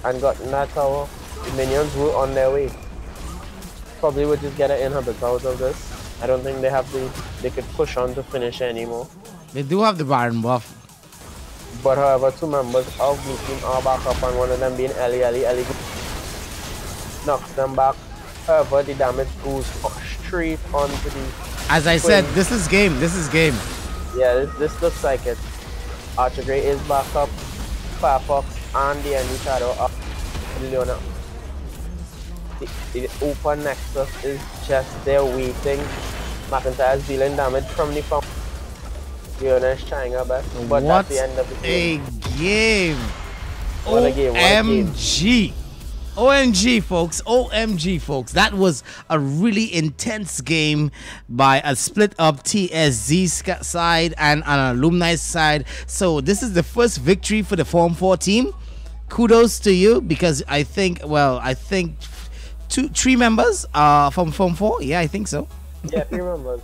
and gotten that tower. The minions were on their way. Probably would just get an inhibit out of this. I don't think they could push on to finish anymore. They do have the Baron buff. But however, two members of the team are back up, and one of them being Ellie. Ellie knocks them back. However, the damage goes straight onto the... As I said, this is game. This is game. Yeah, this looks like it. Archer Gray is back up. Firefox and the enemy shadow up. Leona. The open nexus is just there waiting. McIntyre is dealing damage from the farm. Leona is trying her best, but that's the end of the game. A game. What a game. OMG. OMG, folks. OMG, folks. That was a really intense game by a split up TSZ side and an alumni side. So this is the first victory for the Form 4 team. Kudos to you, because I think three members from Form 4. Yeah, I think so. Yeah, 3 members.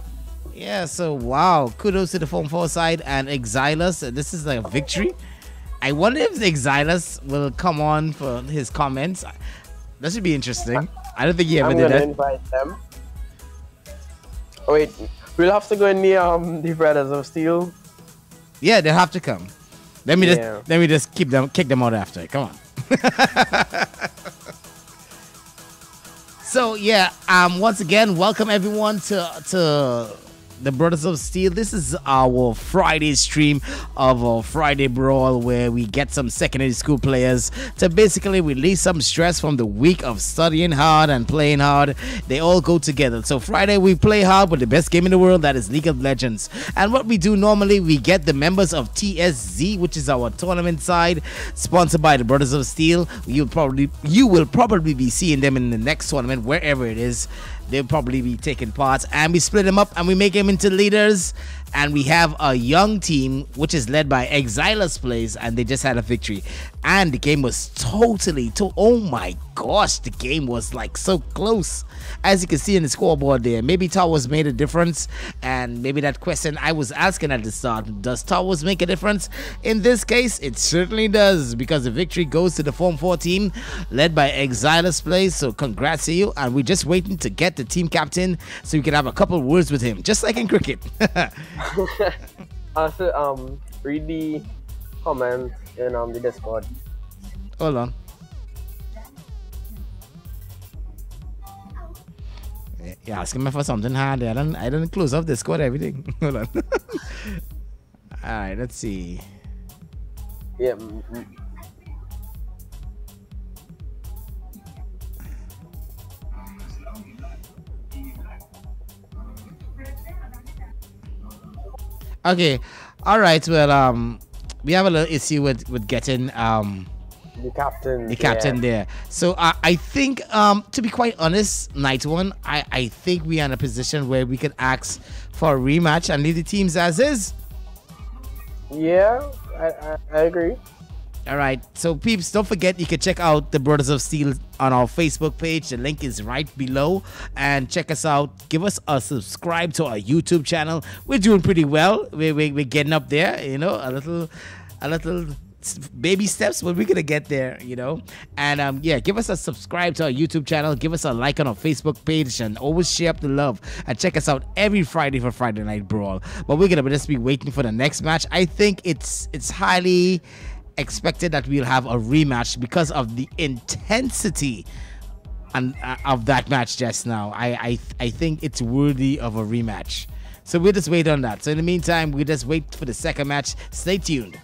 Yeah, so wow. Kudos to the Form 4 side and Exilus. This is like a victory. I wonder if Exilus will come on for his comments. That should be interesting. I don't think he ever did that. I'm gonna invite them. Oh, wait, we'll have to go in the Brothers of Steel. Yeah, they'll have to come. Let me just kick them out after. Come on. So yeah, once again, welcome everyone to the Brothers of Steel. This is our Friday stream of our Friday Brawl, where we get some secondary school players to basically release some stress from the week of studying hard and playing hard. They all go together. So Friday we play hard with the best game in the world, that is League of Legends. And what we do normally, we get the members of TSZ, which is our tournament side, sponsored by the Brothers of Steel. You will probably be seeing them in the next tournament, wherever it is. They'll probably be taking part, and we split them up and we make them into leaders. And we have a young team which is led by Exilus Plays, and they just had a victory. And the game was oh my gosh, the game was like so close, as you can see in the scoreboard there. Maybe towers made a difference, and maybe that question I was asking at the start, does towers make a difference? In this case, it certainly does, because the victory goes to the Form 4 team led by Exilus Plays. So congrats to you, and we're just waiting to get the team captain so we can have a couple words with him, just like in cricket. Also, read the comment in the Discord. Hold on. Yeah, asking me for something hard. I don't close off Discord, everything. Hold on. All right, let's see. Yeah. Okay, all right. Well, we have a little issue with getting the captain. There. So I think, to be quite honest, night one, I think we are in a position where we could ask for a rematch and leave the teams as is. Yeah, I agree. All right, so peeps, don't forget you can check out the Brothers of Steel on our Facebook page. The link is right below, and check us out. Give us a subscribe to our YouTube channel. We're doing pretty well. We're getting up there, you know, a little baby steps, but we're gonna get there, you know. And yeah, give us a subscribe to our YouTube channel, give us a like on our Facebook page, and always share up the love, and check us out every Friday for Friday Night Brawl. But we're gonna just be waiting for the next match. I think it's highly expected that we'll have a rematch because of the intensity and of that match just now. I think it's worthy of a rematch, so we'll just wait on that. So in the meantime, we'll just wait for the second match. Stay tuned.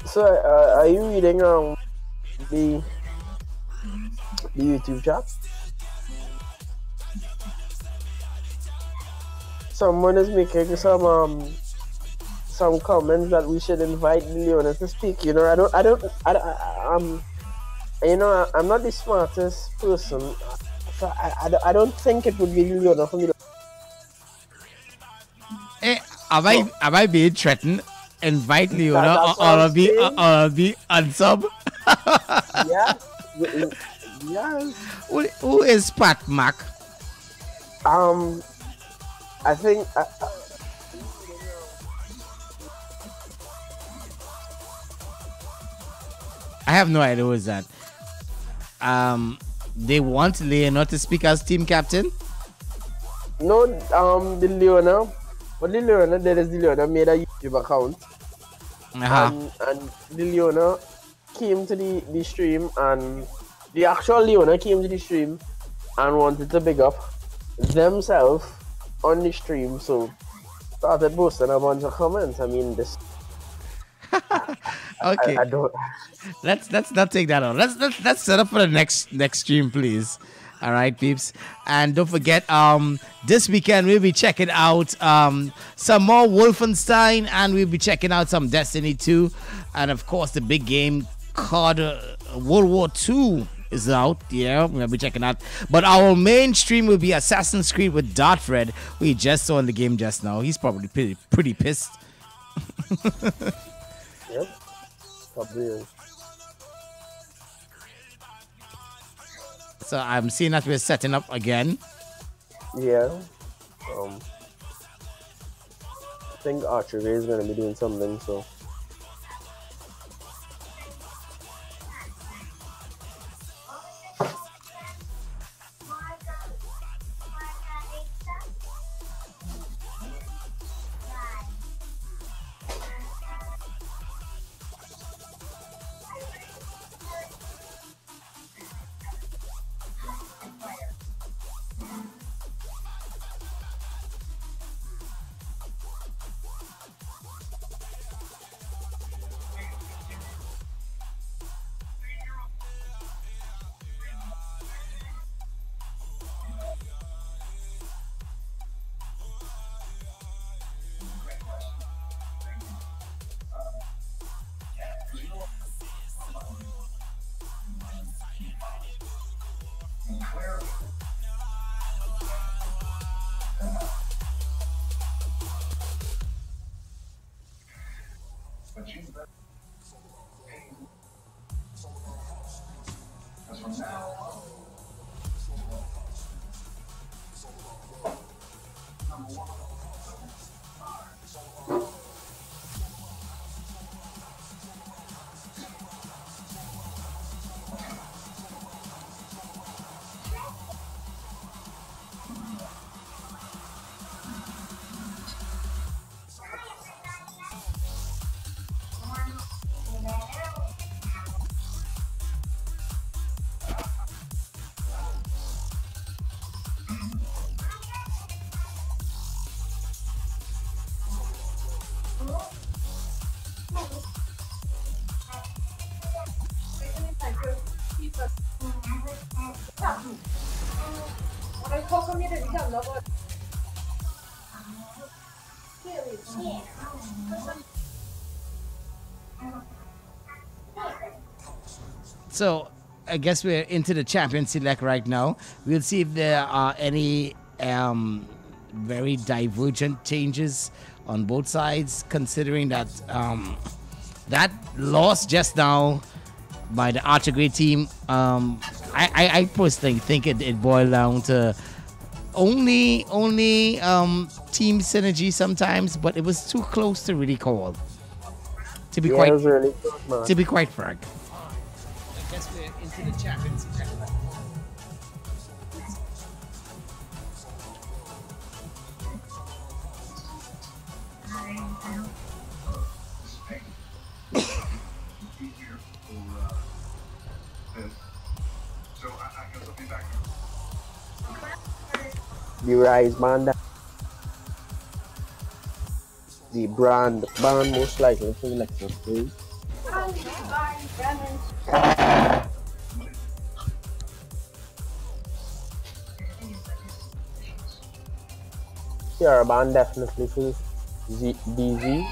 So, are you reading the YouTube chat? Someone is making some comments that we should invite Leona to speak. You know, you know, I'm not the smartest person, so I don't think it would be Leona for me to... Hey, am I being threatened? Invite Leona or I'll be unsub. Yeah. Yeah. Who is Pat Mac? I think I have no idea who is that. They want Leona to speak as team captain. no, the Leona. What the Leona did is the Leona made a YouTube account. And the Leona came to the stream, and the actual Leona came to the stream and wanted to big up themselves on the stream, so started posting a bunch of comments. I mean, this. Okay. I don't. Let's not take that on. Let's set up for the next stream, please. All right, peeps, and don't forget, this weekend we'll be checking out some more Wolfenstein, and we'll be checking out some Destiny 2, and of course the big game called World War II is out. Yeah, we'll be checking out. But our main stream will be Assassin's Creed with Dartfred. We just saw in the game just now. He's probably pretty pissed. Yep. Probably. So I'm seeing that we're setting up again. Yeah. I think Archery is gonna be doing something, so. So I guess we're into the champion select right now. We'll see if there are any very divergent changes on both sides, considering that that loss just now by the Archer Grade team, I personally think it boiled down to only team synergy sometimes, but it was too close to really call. To be Yeah, quite, it was really good, man. to be quite frank. I guess we're into the champions. The Rise band, the brand band most likely for Lexus please. Sierra band definitely for DZ.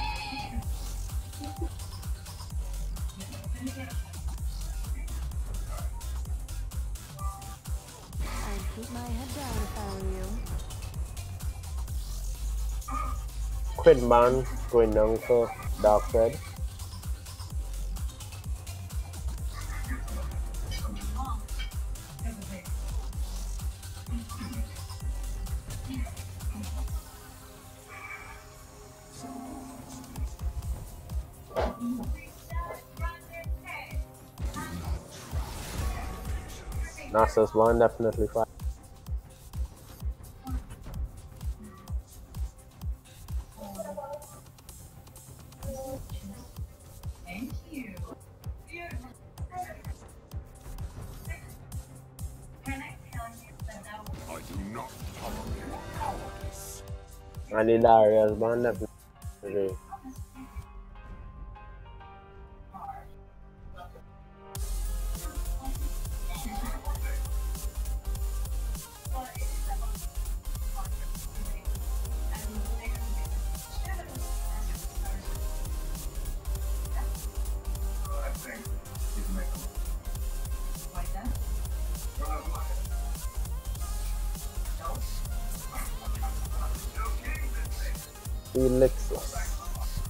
I'd keep my head down if I were you. Quid band going down for Dark Red. Nasus one definitely fine. And the Darius band definitely.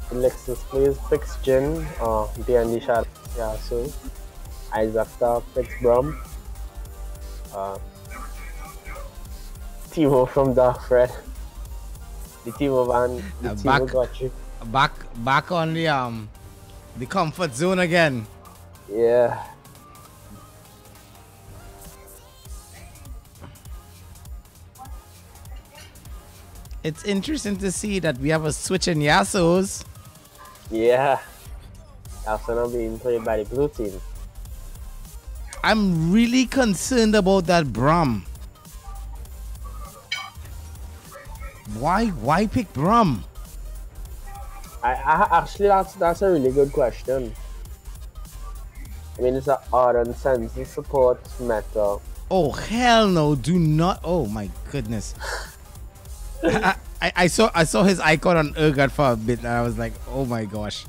Alexis plays picks Jin, D&D Shadow, yeah, so Isaac Star picks Brum, Timo from Dark Fred, the Timo band, the Timo got you. Back on the comfort zone again. Yeah. It's interesting to see that we have a switch in Yasuo's. Yeah. Yasuo being played by the blue team. I'm really concerned about that Braum. Why pick Braum? I actually that's a really good question. I mean, it's an odd and sense support meta. Oh hell no! Do not! Oh my goodness! I saw his icon on Urgot for a bit, and I was like, oh my gosh!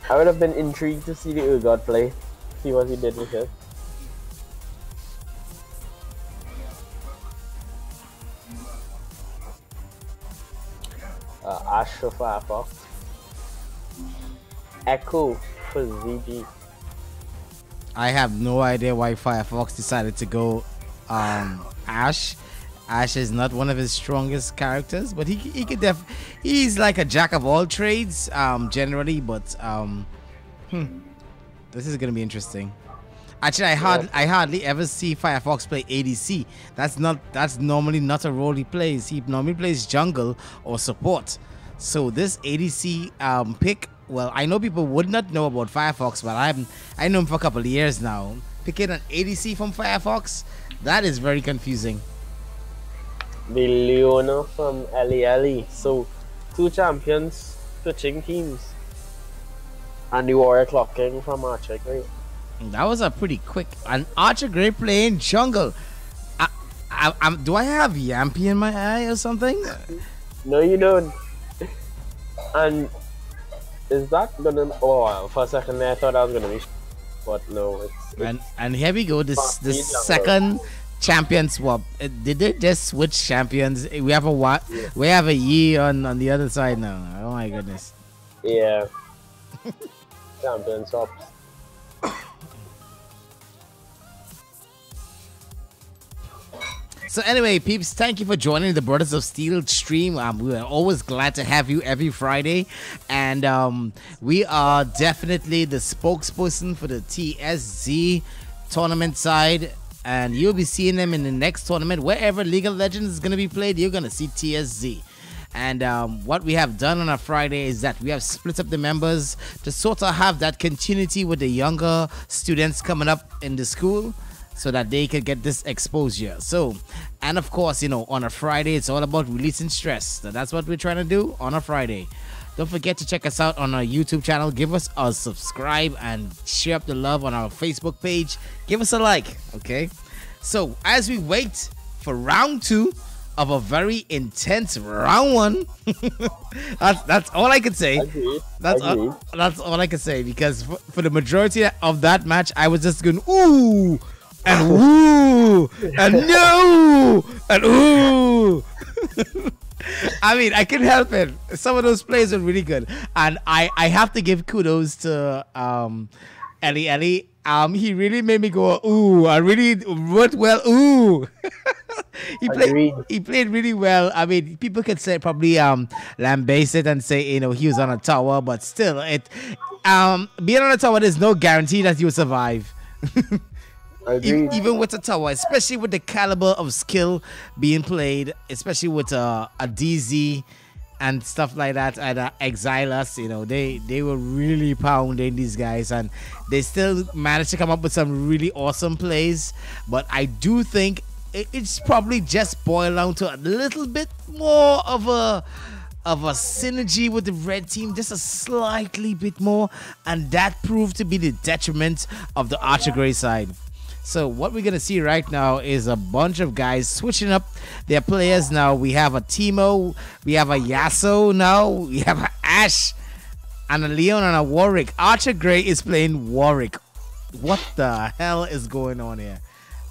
I would have been intrigued to see the Urgot play, see what he did with it. Ash for Firefox. Echo for ZG. I have no idea why Firefox decided to go Ash. Ash is not one of his strongest characters, but he could he's like a jack of all trades generally, but this is gonna be interesting. Actually, I hardly ever see Firefox play ADC. That's normally not a role he plays. He normally plays jungle or support. So this ADC pick, well, I know people would not know about Firefox, but I know him for a couple of years now. Picking an ADC from Firefox, that is very confusing. The Leona from Ellie. So 2 champions switching teams. And the Warrior clocking from Archer Grey. That was a pretty quick. An Archer Grey playing jungle. Do I have Yampy in my eye or something? No, you don't. And is that gonna? Oh, for a second there, I thought that was gonna be, but no, it's and here we go. This second champion swap. Did they just switch champions? We have a what? Yeah. We have a Yi on the other side now. Oh my goodness. Yeah. Champion swap. So anyway, peeps, thank you for joining the Brothers of Steel stream. We are always glad to have you every Friday, and we are definitely the spokesperson for the TSZ tournament side, and you'll be seeing them in the next tournament. Wherever League of Legends is going to be played, you're going to see TSZ. And what we have done on a Friday is that we have split up the members to sort of have that continuity with the younger students coming up in the school, so that they can get this exposure. So, and of course, you know, on a Friday, it's all about releasing stress. So that's what we're trying to do on a Friday. Don't forget to check us out on our YouTube channel. Give us a subscribe and share up the love on our Facebook page. Give us a like, okay? So, as we wait for round 2 of a very intense round 1, that's all I can say. That's all I can say, because for the majority of that match, I was just going, ooh, and woo, and no, and ooh. I mean, I couldn't help it. Some of those plays were really good, and I have to give kudos to Ellie. He really made me go ooh. I really wrote well ooh. He played really well. I mean, people could say probably lambaste it and say, you know, he was on a tower, but still, it being on a tower, there's no guarantee that you'll survive. Even with a tower, especially with the caliber of skill being played, especially with a DZ and stuff like that, and Exilus, you know, they were really pounding these guys, and they still managed to come up with some really awesome plays. But I do think it's probably just boiled down to a little bit more of a synergy with the red team, just a slightly bit more, and that proved to be the detriment of the Archer Grey side. So what we're going to see right now is a bunch of guys switching up their players now. We have a Teemo, we have a Yasuo now, we have an Ashe, and a Leon and a Warwick. Archer Grey is playing Warwick. What the hell is going on here?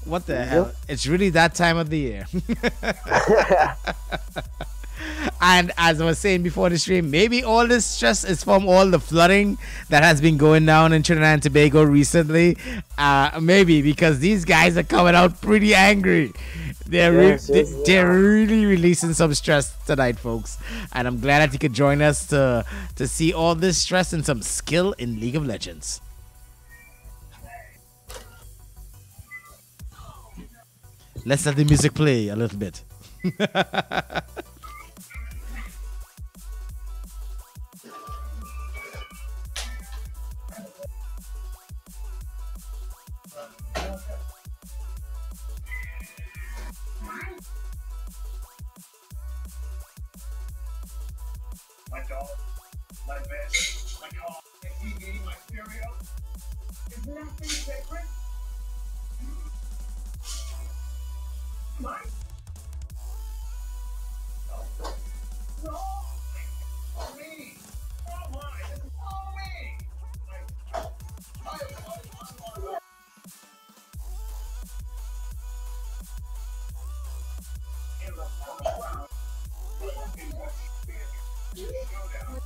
What the hell? It's really that time of the year. And as I was saying before the stream, maybe all this stress is from all the flooding that has been going down in Trinidad and Tobago recently. Maybe because these guys are coming out pretty angry. They're really releasing some stress tonight, folks. And I'm glad that you could join us to see all this stress and some skill in League of Legends. Let's let the music play a little bit. My dog, my bed, my car, my TV, my stereo. Is nothing sacred? Mine? No. No. All me. All mine. All me. In the first round, in what showdown.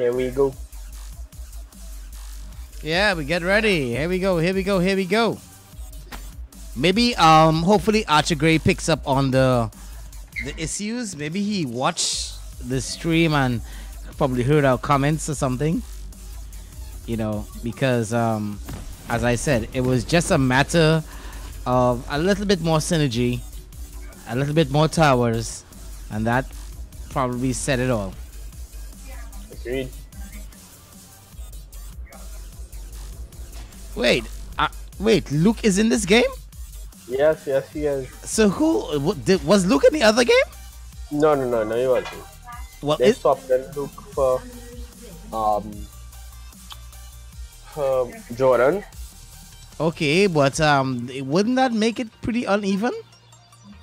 Here we go. Yeah, we get ready. Here we go. Here we go. Here we go. Maybe hopefully Archer Gray picks up on the issues. Maybe he watched the stream and probably heard our comments or something. You know, because as I said, it was just a matter of a little bit more synergy, a little bit more towers, and that probably said it all. Agreed. Wait, Luke is in this game? Yes, he is. So was Luke in the other game? No, he wasn't. Well, They stopped and Luke for Jordan. okay, but wouldn't that make it pretty uneven?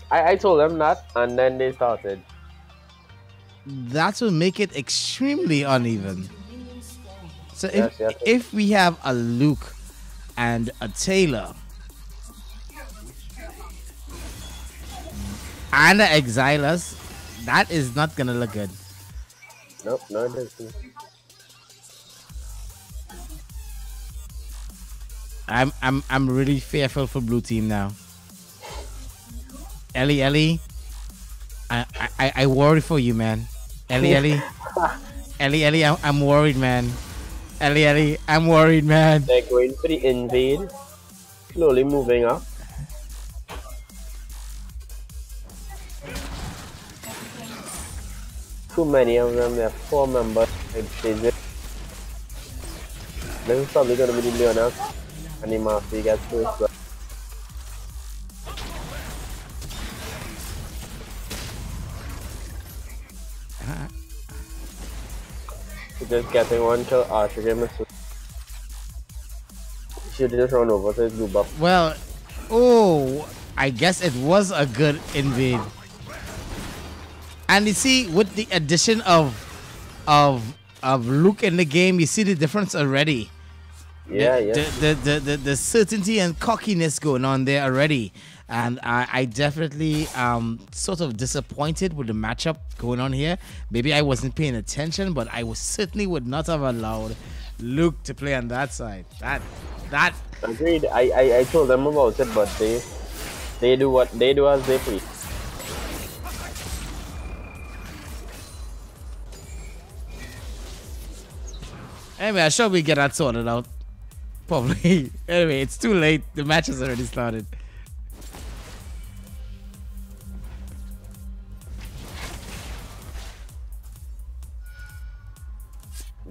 I told them that, and then they started. That would make it extremely uneven. So Yes. if we have a Luke and a Taylor and an Exilus, that is not gonna look good. Nope, no, it isn't. I'm really fearful for blue team now. Ellie, I worry for you, man. Ellie, I'm worried, man. Ellie, I'm worried, man. They're going for the invade, slowly moving up. Too many of them. There are 4 members. This is probably going to be the Leona and the Mafia gets first. But just getting one kill Archer game is should just run over to his blue buff. Well, oh, I guess it was a good invade. And you see, with the addition of Luke in the game, you see the difference already. Yeah. The certainty and cockiness going on there already. And I definitely sort of disappointed with the matchup going on here. Maybe I wasn't paying attention, but I certainly would not have allowed Luke to play on that side. That Agreed. I told them about it, but they do what they do as they please. Anyway, I'm sure we get that sorted out. Probably. Anyway, it's too late. The match has already started.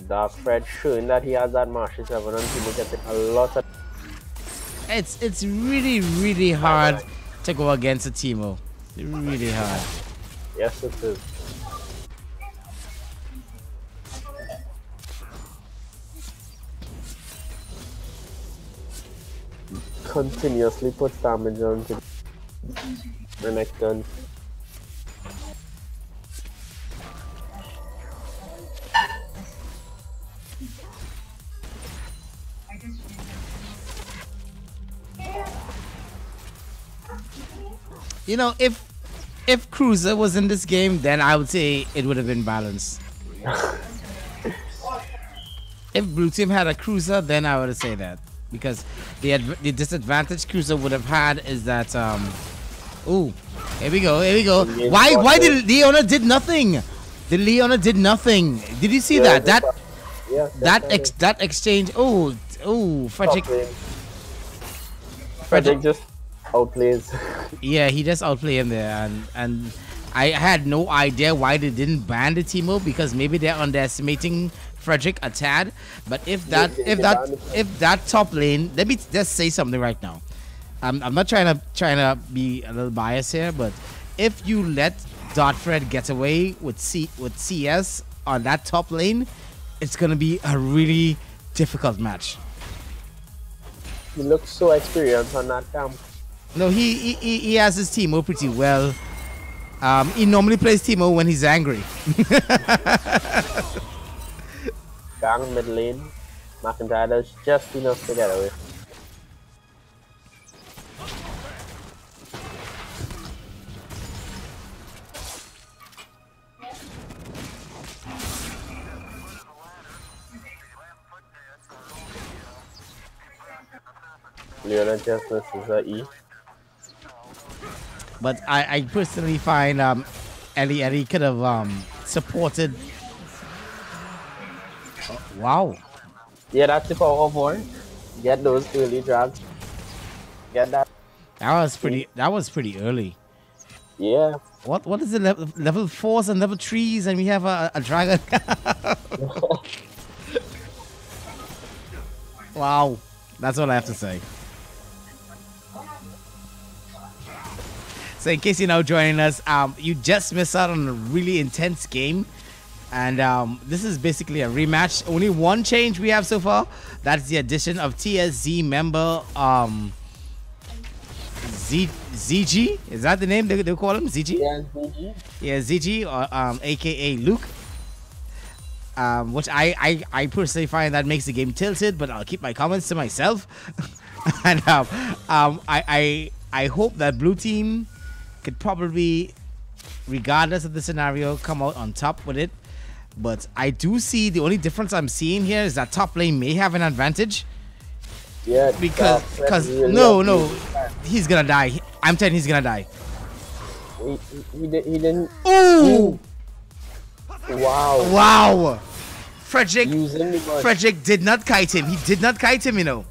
Dark Fred showing that he has that Marshall 7 and people getting a lot of. It's really hard to go against a Teemo. Really hard. Yes, it is. Continuously put damage on to the next gun. You know, if Cruiser was in this game, then I would say it would have been balanced. If Blue Team had a Cruiser, then I would say that. Because the disadvantage Cruiser would have had is that ooh, here we go. Why did Leona did nothing? The Leona did nothing. Did you see that? That exchange. Oh, Frederick just outplays. Yeah, he just outplayed him there, and I had no idea why they didn't ban the Teemo, because maybe they're underestimating Frederick a tad. But if that top lane, let me just say something right now. I'm not trying to be a little biased here, but if you let Fred get away with CS on that top lane, it's gonna be a really difficult match. He looks so experienced on that camp. No, he has his Teemo pretty well. He normally plays Teemo when he's angry. Gang mid lane, McIntyre does just enough to get away. Leona just misses her E. But I personally find Ellie could have supported. Wow. Yeah, that's the power of one. Get those early drags. Get that. That was pretty early. Yeah. What is the level 4s and level 3s, and we have a dragon. Wow, that's all I have to say. So in case you're now joining us, you just missed out on a really intense game. And this is basically a rematch. Only one change we have so far. That's the addition of TSZ member ZG. Is that the name they call him? ZG? Yeah, ZG. Yeah, ZG, or aka Luke. Which I personally find that makes the game tilted, but I'll keep my comments to myself. And I hope that blue team could probably, regardless of the scenario, come out on top with it. But I do see the only difference I'm seeing here is that top lane may have an advantage. Yeah, because no, he's gonna die. I'm telling you, he's gonna die. He didn't. Ooh! Wow. Wow! Frederick did not kite him. He did not kite him, you know.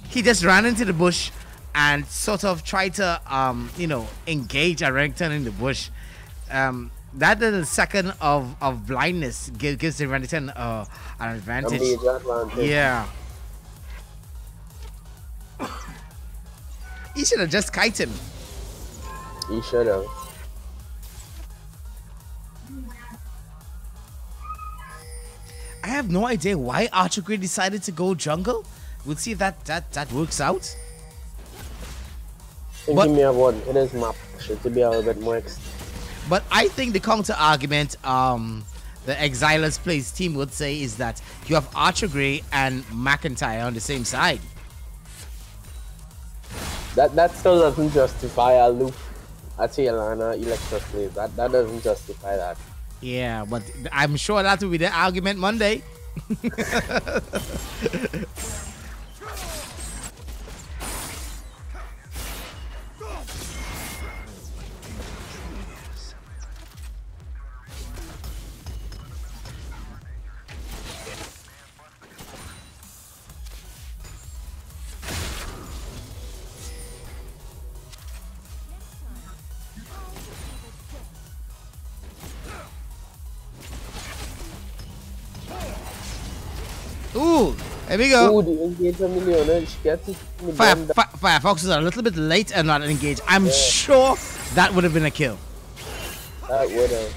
He just ran into the bush and sort of tried to, engage a Renekton in the bush. That little second of blindness gives the Renekton an advantage. Yeah. He should have just kite him. He should have. I have no idea why Archer Grey decided to go jungle. We'll see if that works out. Give me a word. It is map to be a little bit more. But I think the counter argument the Exilers Plays team would say is that you have Archer Grey and McIntyre on the same side. That still doesn't justify a loop at Lana Electra plays. That doesn't justify that. Yeah, but I'm sure that will be the argument Monday. Ooh, there we go. Ooh, the engagement Leona, she gets it. Firefox is a little bit late and not engaged. I'm sure that would have been a kill. That would have.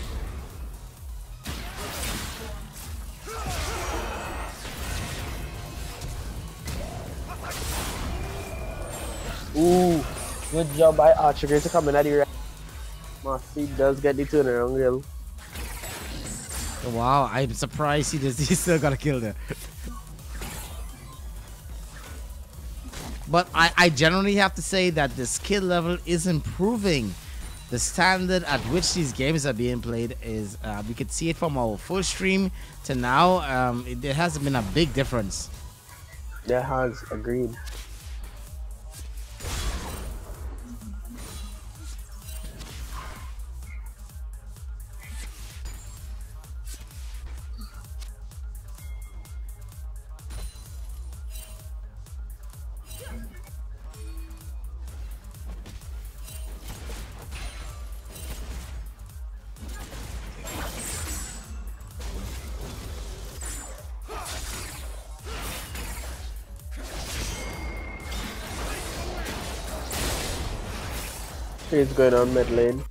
Ooh, good job by Archer Grey to come in at the right. Marcy does get the turnaround kill. Wow, I'm surprised he still got a kill there. But I generally have to say that the skill level is improving. The standard at which these games are being played is, we could see it from our full stream to now, there hasn't been a big difference. There has, agreed. He's going on mid lane.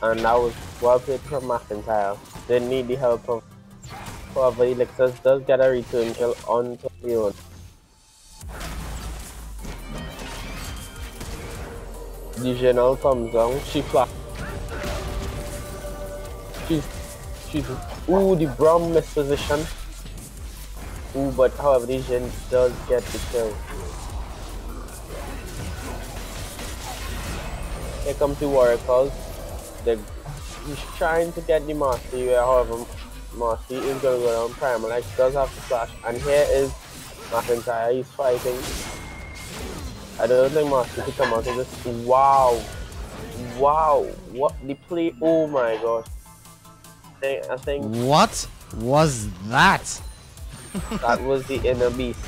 And that was well played from McIntyre. Didn't need the help of however Elixir does get a return kill onto Leon. The general comes down, she Jesus. Ooh, the Brom missed position. Ooh, but however, the Jin does get the kill. Here comes the Oracles. He's trying to get the Mastery, however, Mastery is going to go down. Primal X does have to flash. And here is McIntyre. He's fighting. I don't think Mastery could come out of this. Wow. Wow. What the play? Oh my gosh. I think. What was that? That was the inner beast.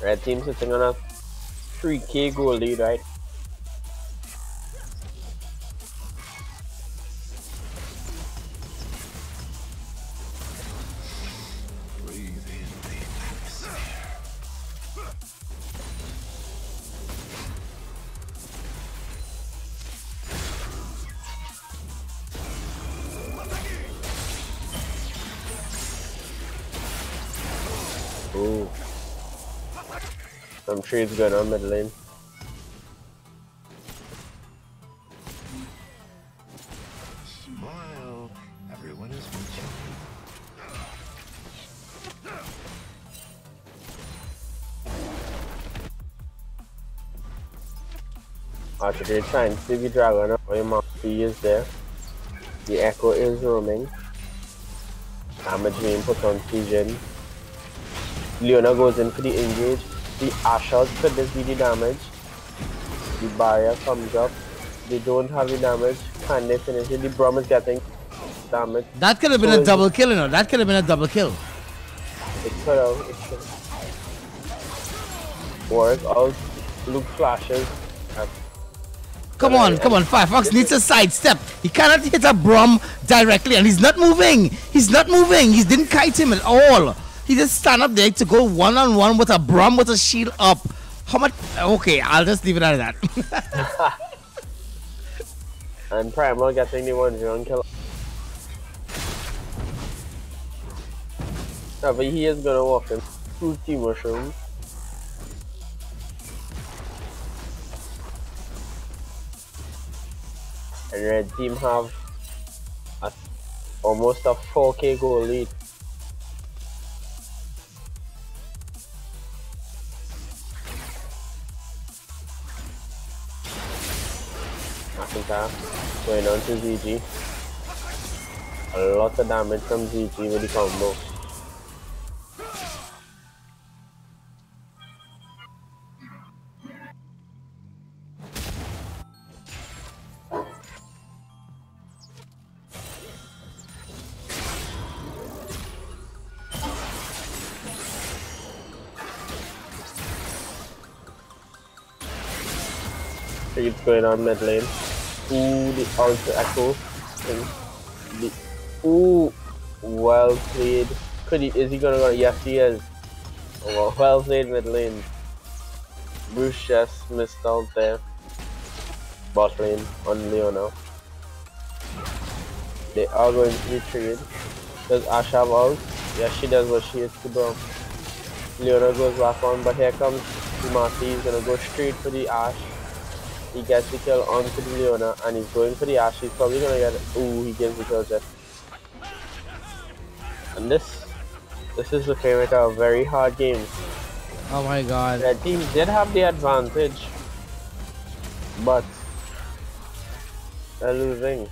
Red team sitting on a 3k goal lead, right? Ooh. Some trades going on mid lane. Smile. Everyone is watching. Actually, trying to see the dragon or your Mastery is there. The Echo is roaming. Damage being put on Jin. Leona goes in for the engage. The Ashers could this be the damage. The barrier comes up. They don't have the damage. Can they finish it? The Brom is getting damage. That could have been a double kill, you know. That could have been a double kill. It could have. It should. Work out. Luke flashes. Come on, Firefox needs a sidestep. He cannot hit a Brom directly, and he's not moving. He didn't kite him at all. He just stand up there to go one-on-one with a Brom with a shield up. How much? Okay, I'll just leave it at that. And Primal getting the 1v1 kill. No, but he is gonna walk in. 2 team mushrooms. And red team have almost a 4k goal lead. McIntyre going on to ZG. A lot of damage from ZG with the combo. It's going on mid lane. Ooh, the ultra echo. Ooh, well played. Is he gonna go? Yes, he is. Oh, well played mid lane. Bruce just missed out there. Bot lane on Leona. They are going to be triggered. Does Ash have ult? Yes, she does, but she is too dumb. Leona goes back on, but here comes the Marty. He's gonna go straight for the Ash. He gets the kill onto the Leona and he's going for the Ash. He's probably gonna get it. Ooh, he gives the kill just. And this is looking like a very hard game. Oh my god. Red team did have the advantage, but they're losing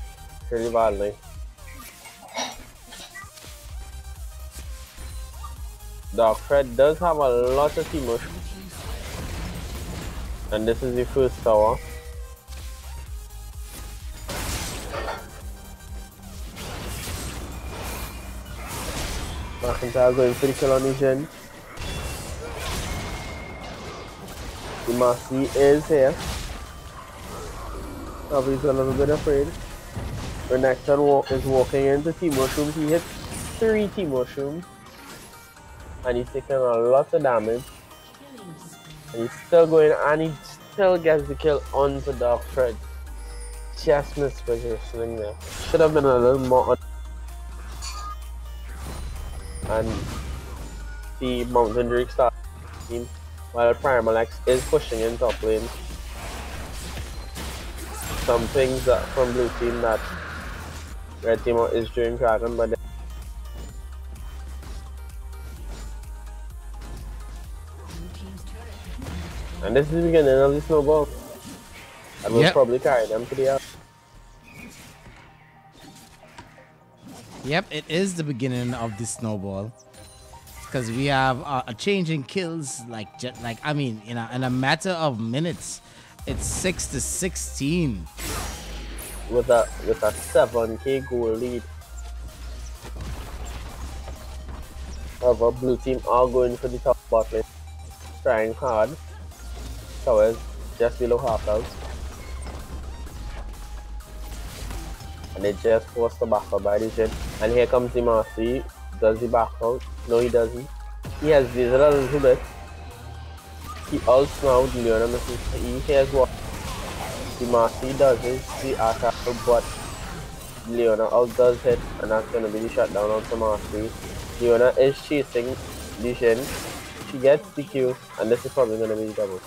really badly. Dark Fred does have a lot of emotion. And this is the first tower. McIntyre going for the kill on his Jin. The Mastery is here. He's a little bit afraid. Renekton is walking into Team Mushrooms. He hits 3 Team Mushrooms. And he's taking a lot of damage. And he's still going, and he still gets the kill onto Dark Fred. Just mispositioning there. Should have been a little more. And the Mountain Drake start team, while Primal X is pushing in top lane. Some things that from blue team that red team is doing Dragon, but and this is the beginning of the snowball. And we'll probably carry them to the out. Yep, it is the beginning of the snowball. Because we have a change in kills, I mean, in a matter of minutes, it's 6-16. With a 7k goal lead. However, blue team are going for the top bot lane, trying hard. Towers just below half health. And they just forced the back out by the Jin. And here comes the Marcy. Does he back out? No, he doesn't. He has this a little bit. He also now Leona misses. He hears what the Marcy does is the attack, but Leona out does hit, and that's gonna be the shutdown on the Marcy. Leona is chasing the Jin. She gets the Q, and this is probably gonna be the double.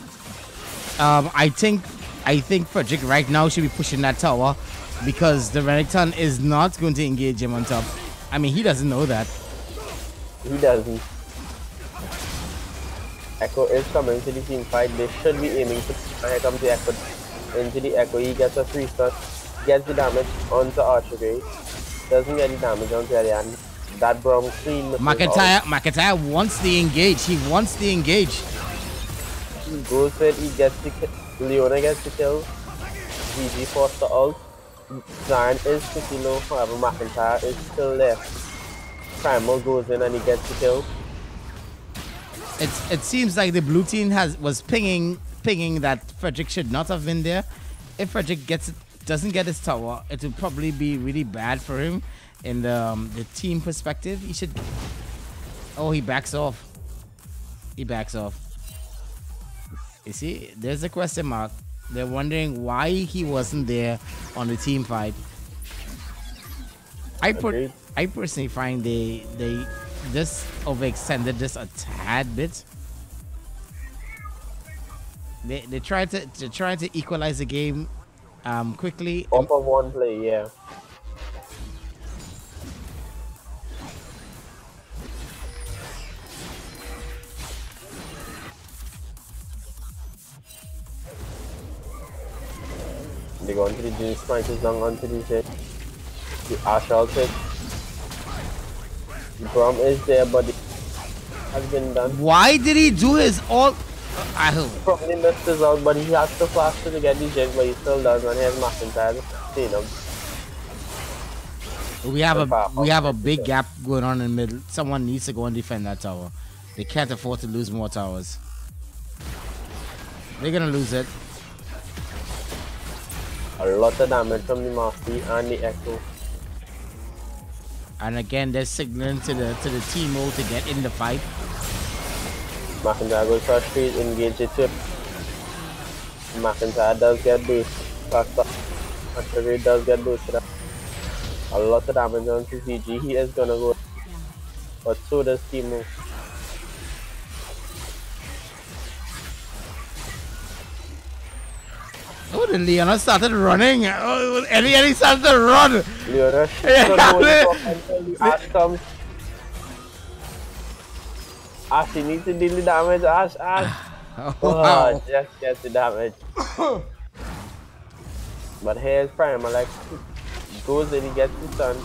I think Frederick right now should be pushing that tower because the Renekton is not going to engage him on top. I mean, he doesn't know that. He doesn't. Echo is coming to the team fight. They should be aiming to. Here comes the Echo into the Echo. He gets a 3-star, gets the damage onto Archery. Doesn't get the damage onto Elian. That Brom clean. McIntyre wants the engage. He wants the engage. He goes for it. He gets the kill. Leona gets the kill. GG forced the ult. Zion is pretty low. However, McIntyre is still there. Primal goes in and he gets the kill. It seems like the blue team was pinging that Frederick should not have been there. If Frederick doesn't get his tower, it will probably be really bad for him in the team perspective. He should. Oh, he backs off. He backs off. You see, there's a question mark. They're wondering why he wasn't there on the team fight. I personally find they just overextended this a tad bit. They tried to equalize the game quickly. Off of one play, yeah. They go onto the Jin, smites down onto the Jin. The Ash also. The Brom is there, but it has been done. Why did he do his all? I hope. Probably missed his out, but he has to flash to get the Jin, but he still does, and he has McIntyre. Seen him. We have a big gap going on in the middle. Someone needs to go and defend that tower. They can't afford to lose more towers. They're gonna lose it. A lot of damage from the Marcy and the Echo. And again, they're signaling to the Teemo to get in the fight. McIntyre goes for a straight engage it too. McIntyre does get boost. Actually does get boosted. A lot of damage on CG. He is gonna go. But so does Teemo. Oh, the Leona started running. Oh, Ellie started to run. Leona Ash comes. Ash, you need to deal the damage. Ash. Oh, wow. Just gets the damage. But here's Primal, like, goes in, he gets the stun.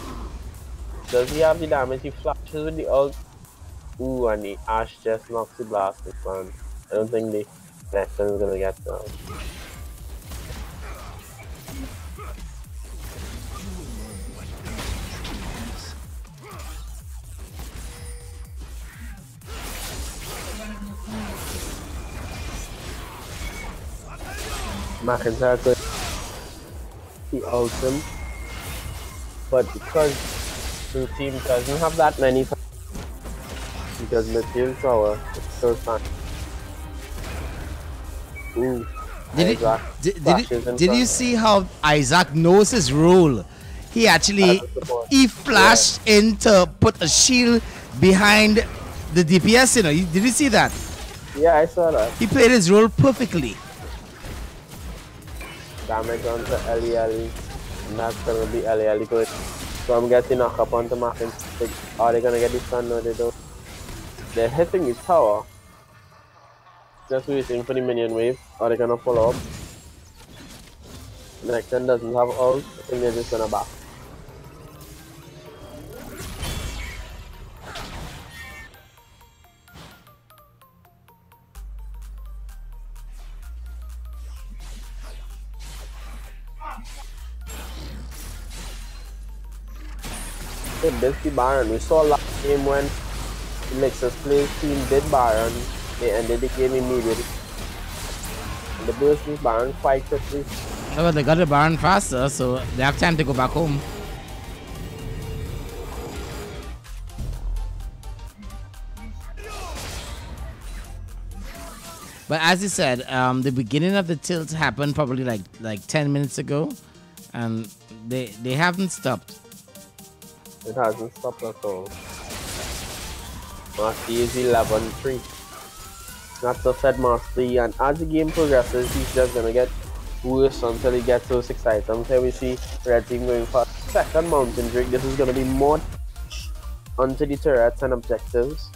Does he have the damage? He flashes with the ult. Ooh, and the Ash just knocks the blast this one. I don't think the next one is gonna get down. McIntyre could be awesome, but because the team doesn't have that many, because midfield power, it's so fun. Ooh. Did, Isaac did you see how Isaac knows his role? He actually he flashed in to put a shield behind the DPS. You know, did you see that? Yeah, I saw that. He played his role perfectly. Damage onto Ellie. And that's gonna be Ellie good. So I'm getting knocked up onto Muffin. Are they gonna get this stun? No, they don't. They're hitting his tower. Just waiting for the minion wave. Are they gonna follow up? Next one doesn't have ult. I think they're just gonna back. This the Baron. We saw last game when Lexus Play team did Baron. They ended the game immediately. And the burst this Baron quite quickly. Oh, they got the Baron faster, so they have time to go back home. But as you said, the beginning of the tilt happened probably like 10 minutes ago, and they haven't stopped. It hasn't stopped at all. Master is 11-3. Not so said Master, and as the game progresses, he's just gonna get worse until he gets those 6 items. Here we see Red Team going for second Mountain Drake. This is gonna be more onto the turrets and objectives.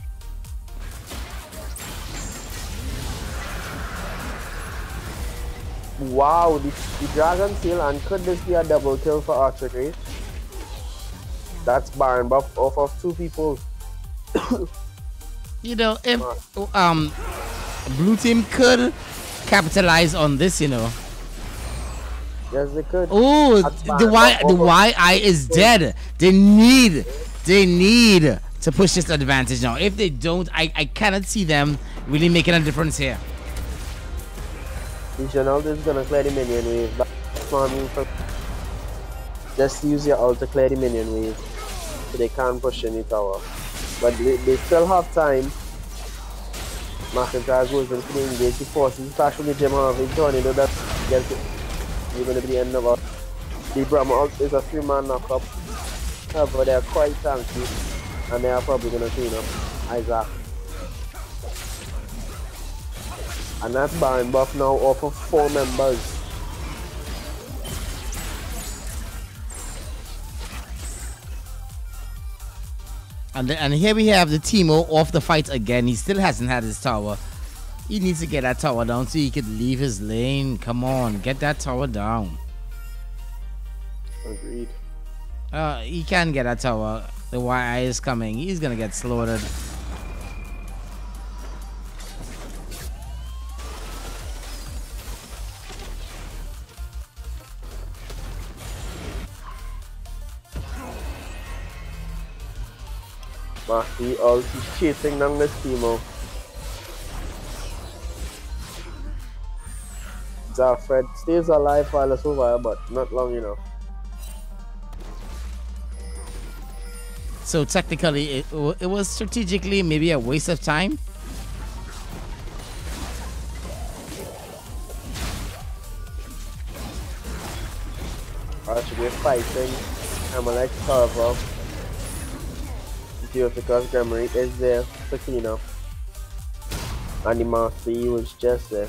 Wow, the Dragon Seal, and could this be a double kill for Archer Grace? That's Baron buff off of 2 people. You know, if blue team could capitalize on this, you know. Yes, they could. Oh, the YI is dead. They need to push this advantage now. If they don't, I cannot see them really making a difference here. Regional is gonna clear the minion wave. Smart move for just use your ult to clear the minion wave, so they can't push any tower. But they still have time. McIntyre goes into the engage, he forces flash from the gym half, he's tornado that gets it. You're gonna be the end of it. The Brahma ult is a 3-man knock-up. However, they are quite tanky, and they are probably gonna clean up Isaac. And that's Baron buff now off of 4 members. And here we have the Teemo off the fight again. He still hasn't had his tower. He needs to get that tower down so he could leave his lane. Come on, get that tower down. Agreed. He can get that tower. The YI is coming. He's gonna get slaughtered. He also chasing down this Teemo. Fred stays alive while it's over, but not long enough. So technically, it was strategically maybe a waste of time. Actually, we're fighting. I'm like cover. Because Gremory is there to clean up. And the Master E was just there.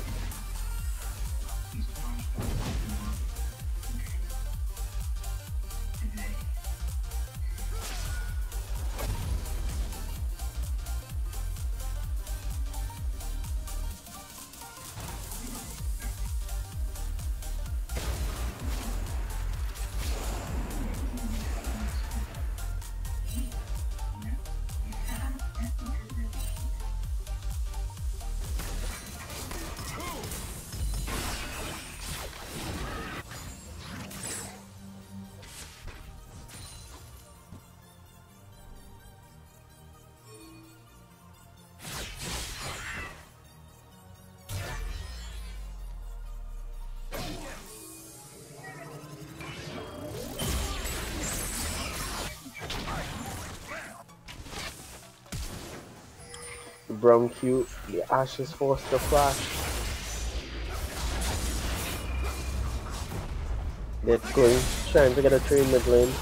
Brown Q, the Ashes forced the flash. It's going, trying to get a trade mid lane.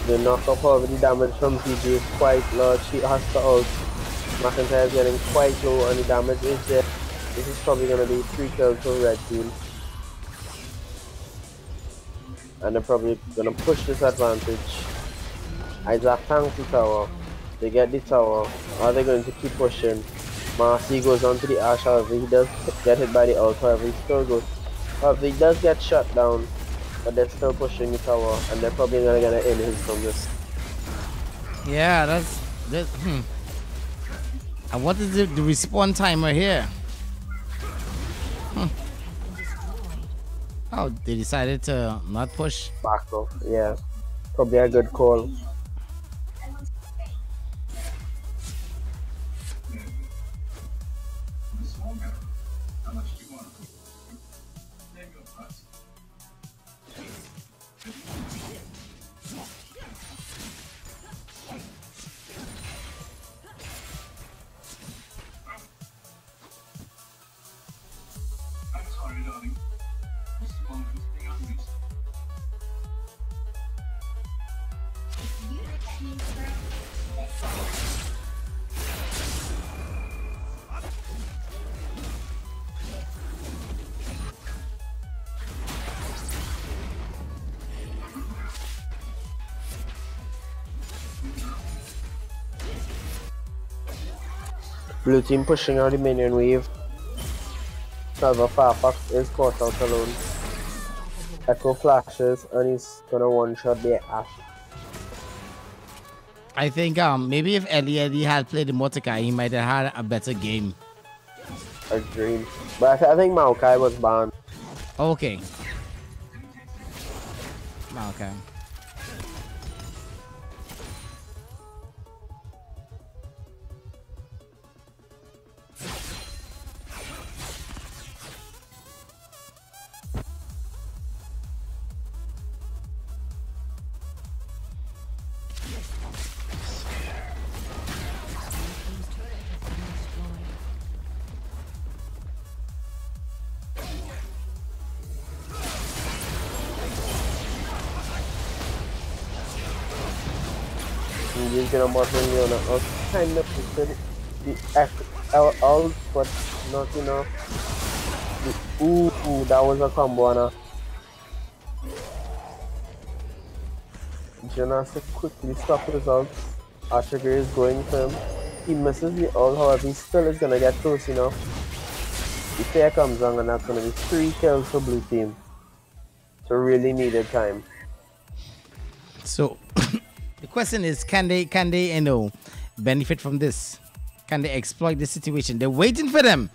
The knock-up of the damage from PG is quite large. He has to ult. McIntyre is getting quite low and the damage is there. This is probably going to be 3 kills for red team. And they're probably going to push this advantage. Isaac tanks the tower. They get the tower. Are they going to keep pushing? Marcy goes on to the Ash. However, he does get hit by the ult. However, he still goes. However, he does get shut down. But they're still pushing the tower. And they're probably going to get an inhib from this. Yeah, that's And what is the respawn timer here? Oh, they decided to not push. Back off, yeah. Probably a good call. Blue team pushing out the minion wave. However, Firefox is caught out alone. Echo flashes and he's gonna one-shot the Ash. I think maybe if Ellie had played the Mordecai, he might have had a better game. Agreed. But I think Maokai was banned. Okay. Okay. He's gonna bottom Leona. I was kind of pushing the L, but not enough. Ooh, that was a combo, Anna. Jonas quickly stop results. Archer Gray is going for him. He misses the ult, however, he still is gonna get close enough. The fair comes on, and that's gonna be 3 kills for blue team. So really needed time. So the question is, can they benefit from this? Can they exploit this situation? They're waiting for them.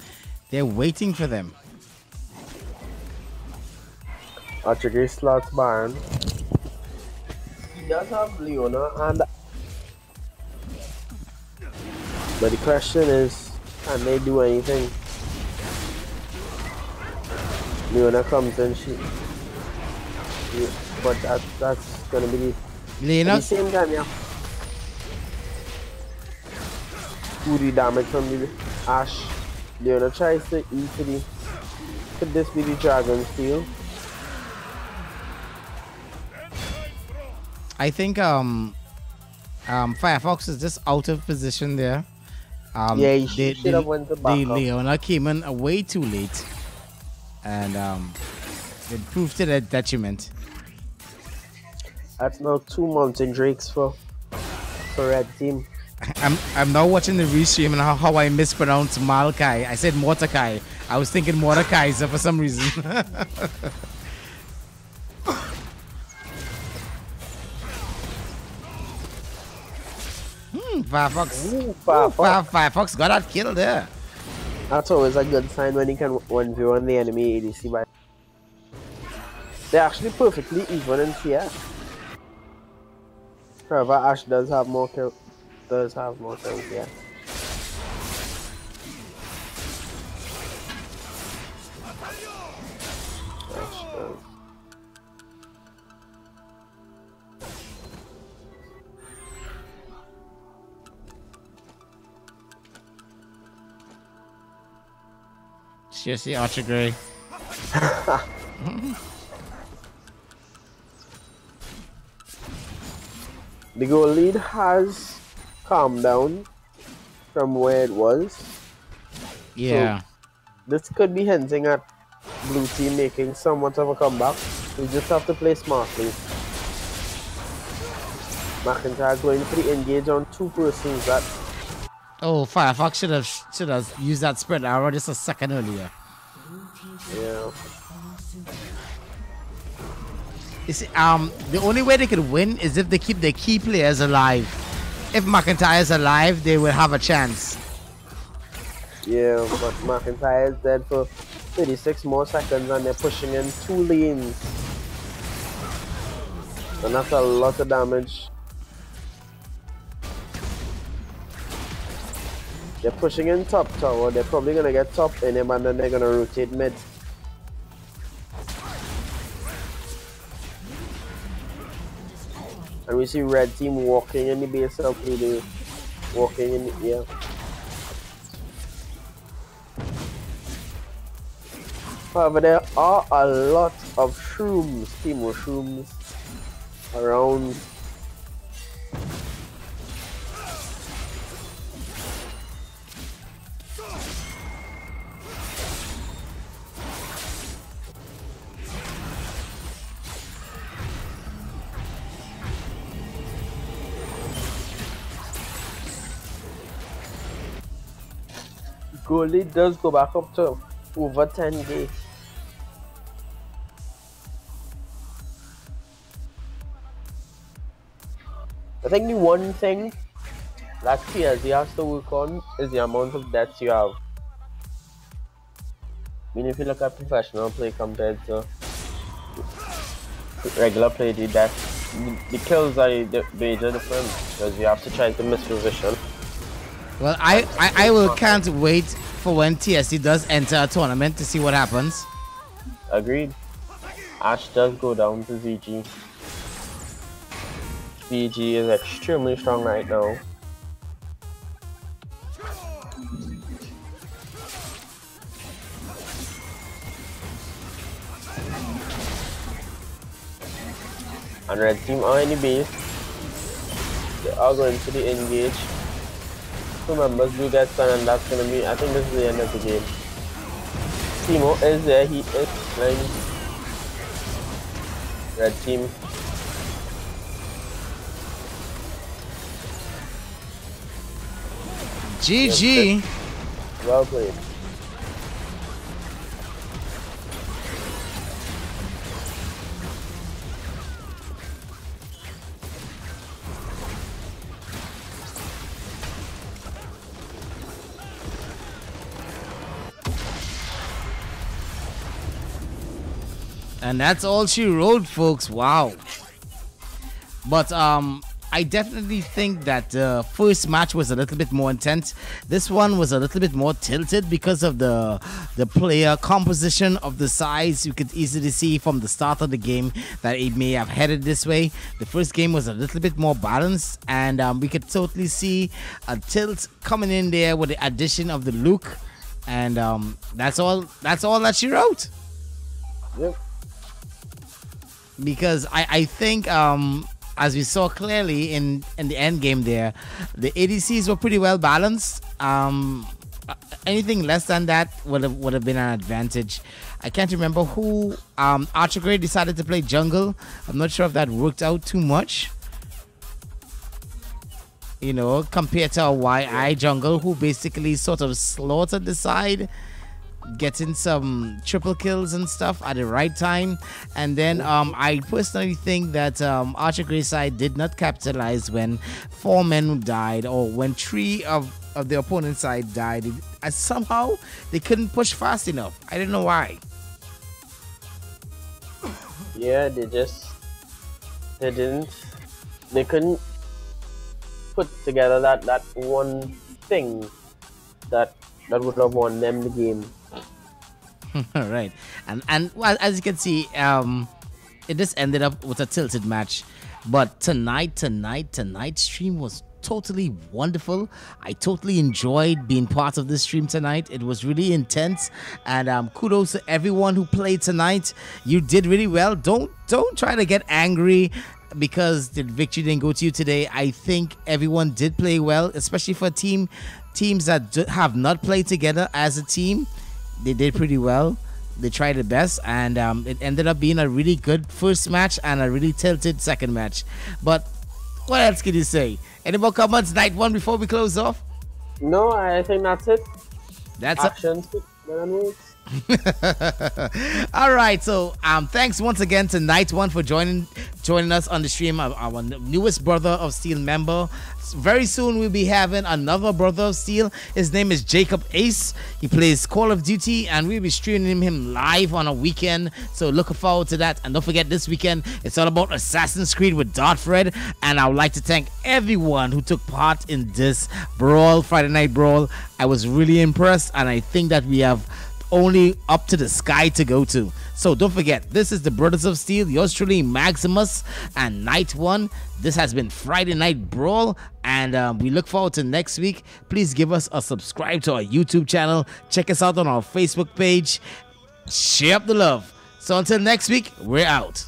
They're waiting for them. Archer Gray slots Baron. He does have Leona, and but the question is, can they do anything? Leona comes in, but that's gonna be the Leona, at the same time, yeah. 2D damage from the Ash. Leona tries to E to the. Could this be the Dragon Steel? I think Firefox is just out of position there. Yeah, he should have went to back up. Leona came in way too late, and it proved to their detriment. That's now 2 Mountain Drakes for red team. I'm now watching the restream and how I mispronounced Malachi. I said Mordecai. I was thinking Mordecai for some reason. Firefox. Ooh, Firefox. Firefox got that kill there. That's always a good sign when you can 1v1 the enemy ADC. By they're actually perfectly even in CS. However, Ash does have more kills. Yeah. Ash does. Seriously, Archer Gray. The goal lead has calmed down from where it was. Yeah. So this could be hinting at blue team making somewhat of a comeback. We just have to play smartly. McIntyre going for the engage on two persons. That Oh, Firefox should have used that spread arrow just a second earlier. yeah. You see, the only way they could win is if they keep their key players alive. If McIntyre is alive, they will have a chance. Yeah, but McIntyre is dead for 36 more seconds and they're pushing in 2 lanes. And that's a lot of damage. They're pushing in top tower. They're probably going to get top in him and then they're going to rotate mid. And we see red team walking in the base of blue. Walking in the air. However, there are a lot of shrooms, team shrooms around. Goalie does go back up to over 10k. I think the one thing that PSG has to work on is the amount of deaths you have. I mean, if you look at professional play compared to regular play, the kills are the major difference because you have to try to miss position. Well, can't wait for when TSC does enter a tournament to see what happens. Agreed. Ash does go down to ZG. ZG is extremely strong right now. And red team are in the base. They are going to the engage. 2 members do get stunned and that's gonna be, I think this is the end of the game. Timo is there, he is playing. Red team. GG. Yes, well played. And that's all she wrote, folks. Wow. But I definitely think that the first match was a little bit more intense. This one was a little bit more tilted because of the player composition of the sides. You could easily see from the start of the game that it may have headed this way. The first game was a little bit more balanced, and we could totally see a tilt coming in there with the addition of the Luke. And that's all that she wrote. Yep. Because I think as we saw clearly in the end game there, the ADCs were pretty well balanced. Anything less than that would have been an advantage. I can't remember who Archer Grey decided to play jungle. I'm not sure if that worked out too much, you know, compared to a YI jungle who basically sort of slaughtered the side, getting some triple kills and stuff at the right time. And then I personally think that Archer Grey side did not capitalize when 4 men died, or when 3 of the opponent's side died. Somehow they couldn't push fast enough. I don't know why. Yeah, they couldn't put together that one thing that would have won them the game. All right, and well, as you can see, it just ended up with a tilted match. But tonight's stream was totally wonderful. I totally enjoyed being part of this stream tonight. It was really intense, and kudos to everyone who played tonight. You did really well. Don't try to get angry because the victory didn't go to you today, I think everyone did play well, especially for teams that have not played together as a team. They did pretty well. They tried their best, and it ended up being a really good first match and a really tilted second match. But what else can you say? Any more comments, Night One, before we close off? No, I think that's it. That's Actions speak better than words. All right, so thanks once again to Night One for joining us on the stream. Our newest Brother of Steel member. Very soon we'll be having another Brother of Steel. His name is Jacob Ace. He plays Call of Duty, and we'll be streaming him live on a weekend. So looking forward to that. And don't forget, this weekend it's all about Assassin's Creed with Fred. And I would like to thank everyone who took part in this Friday Night Brawl. I was really impressed, and I think that we have only up to the sky to go to. So don't forget, this is the Brothers of Steel, yours truly, Maximus and Night One. This has been Friday Night Brawl, and we look forward to next week. Please give us a subscribe to our YouTube channel. Check us out on our Facebook page. Share up the love. So until next week, we're out.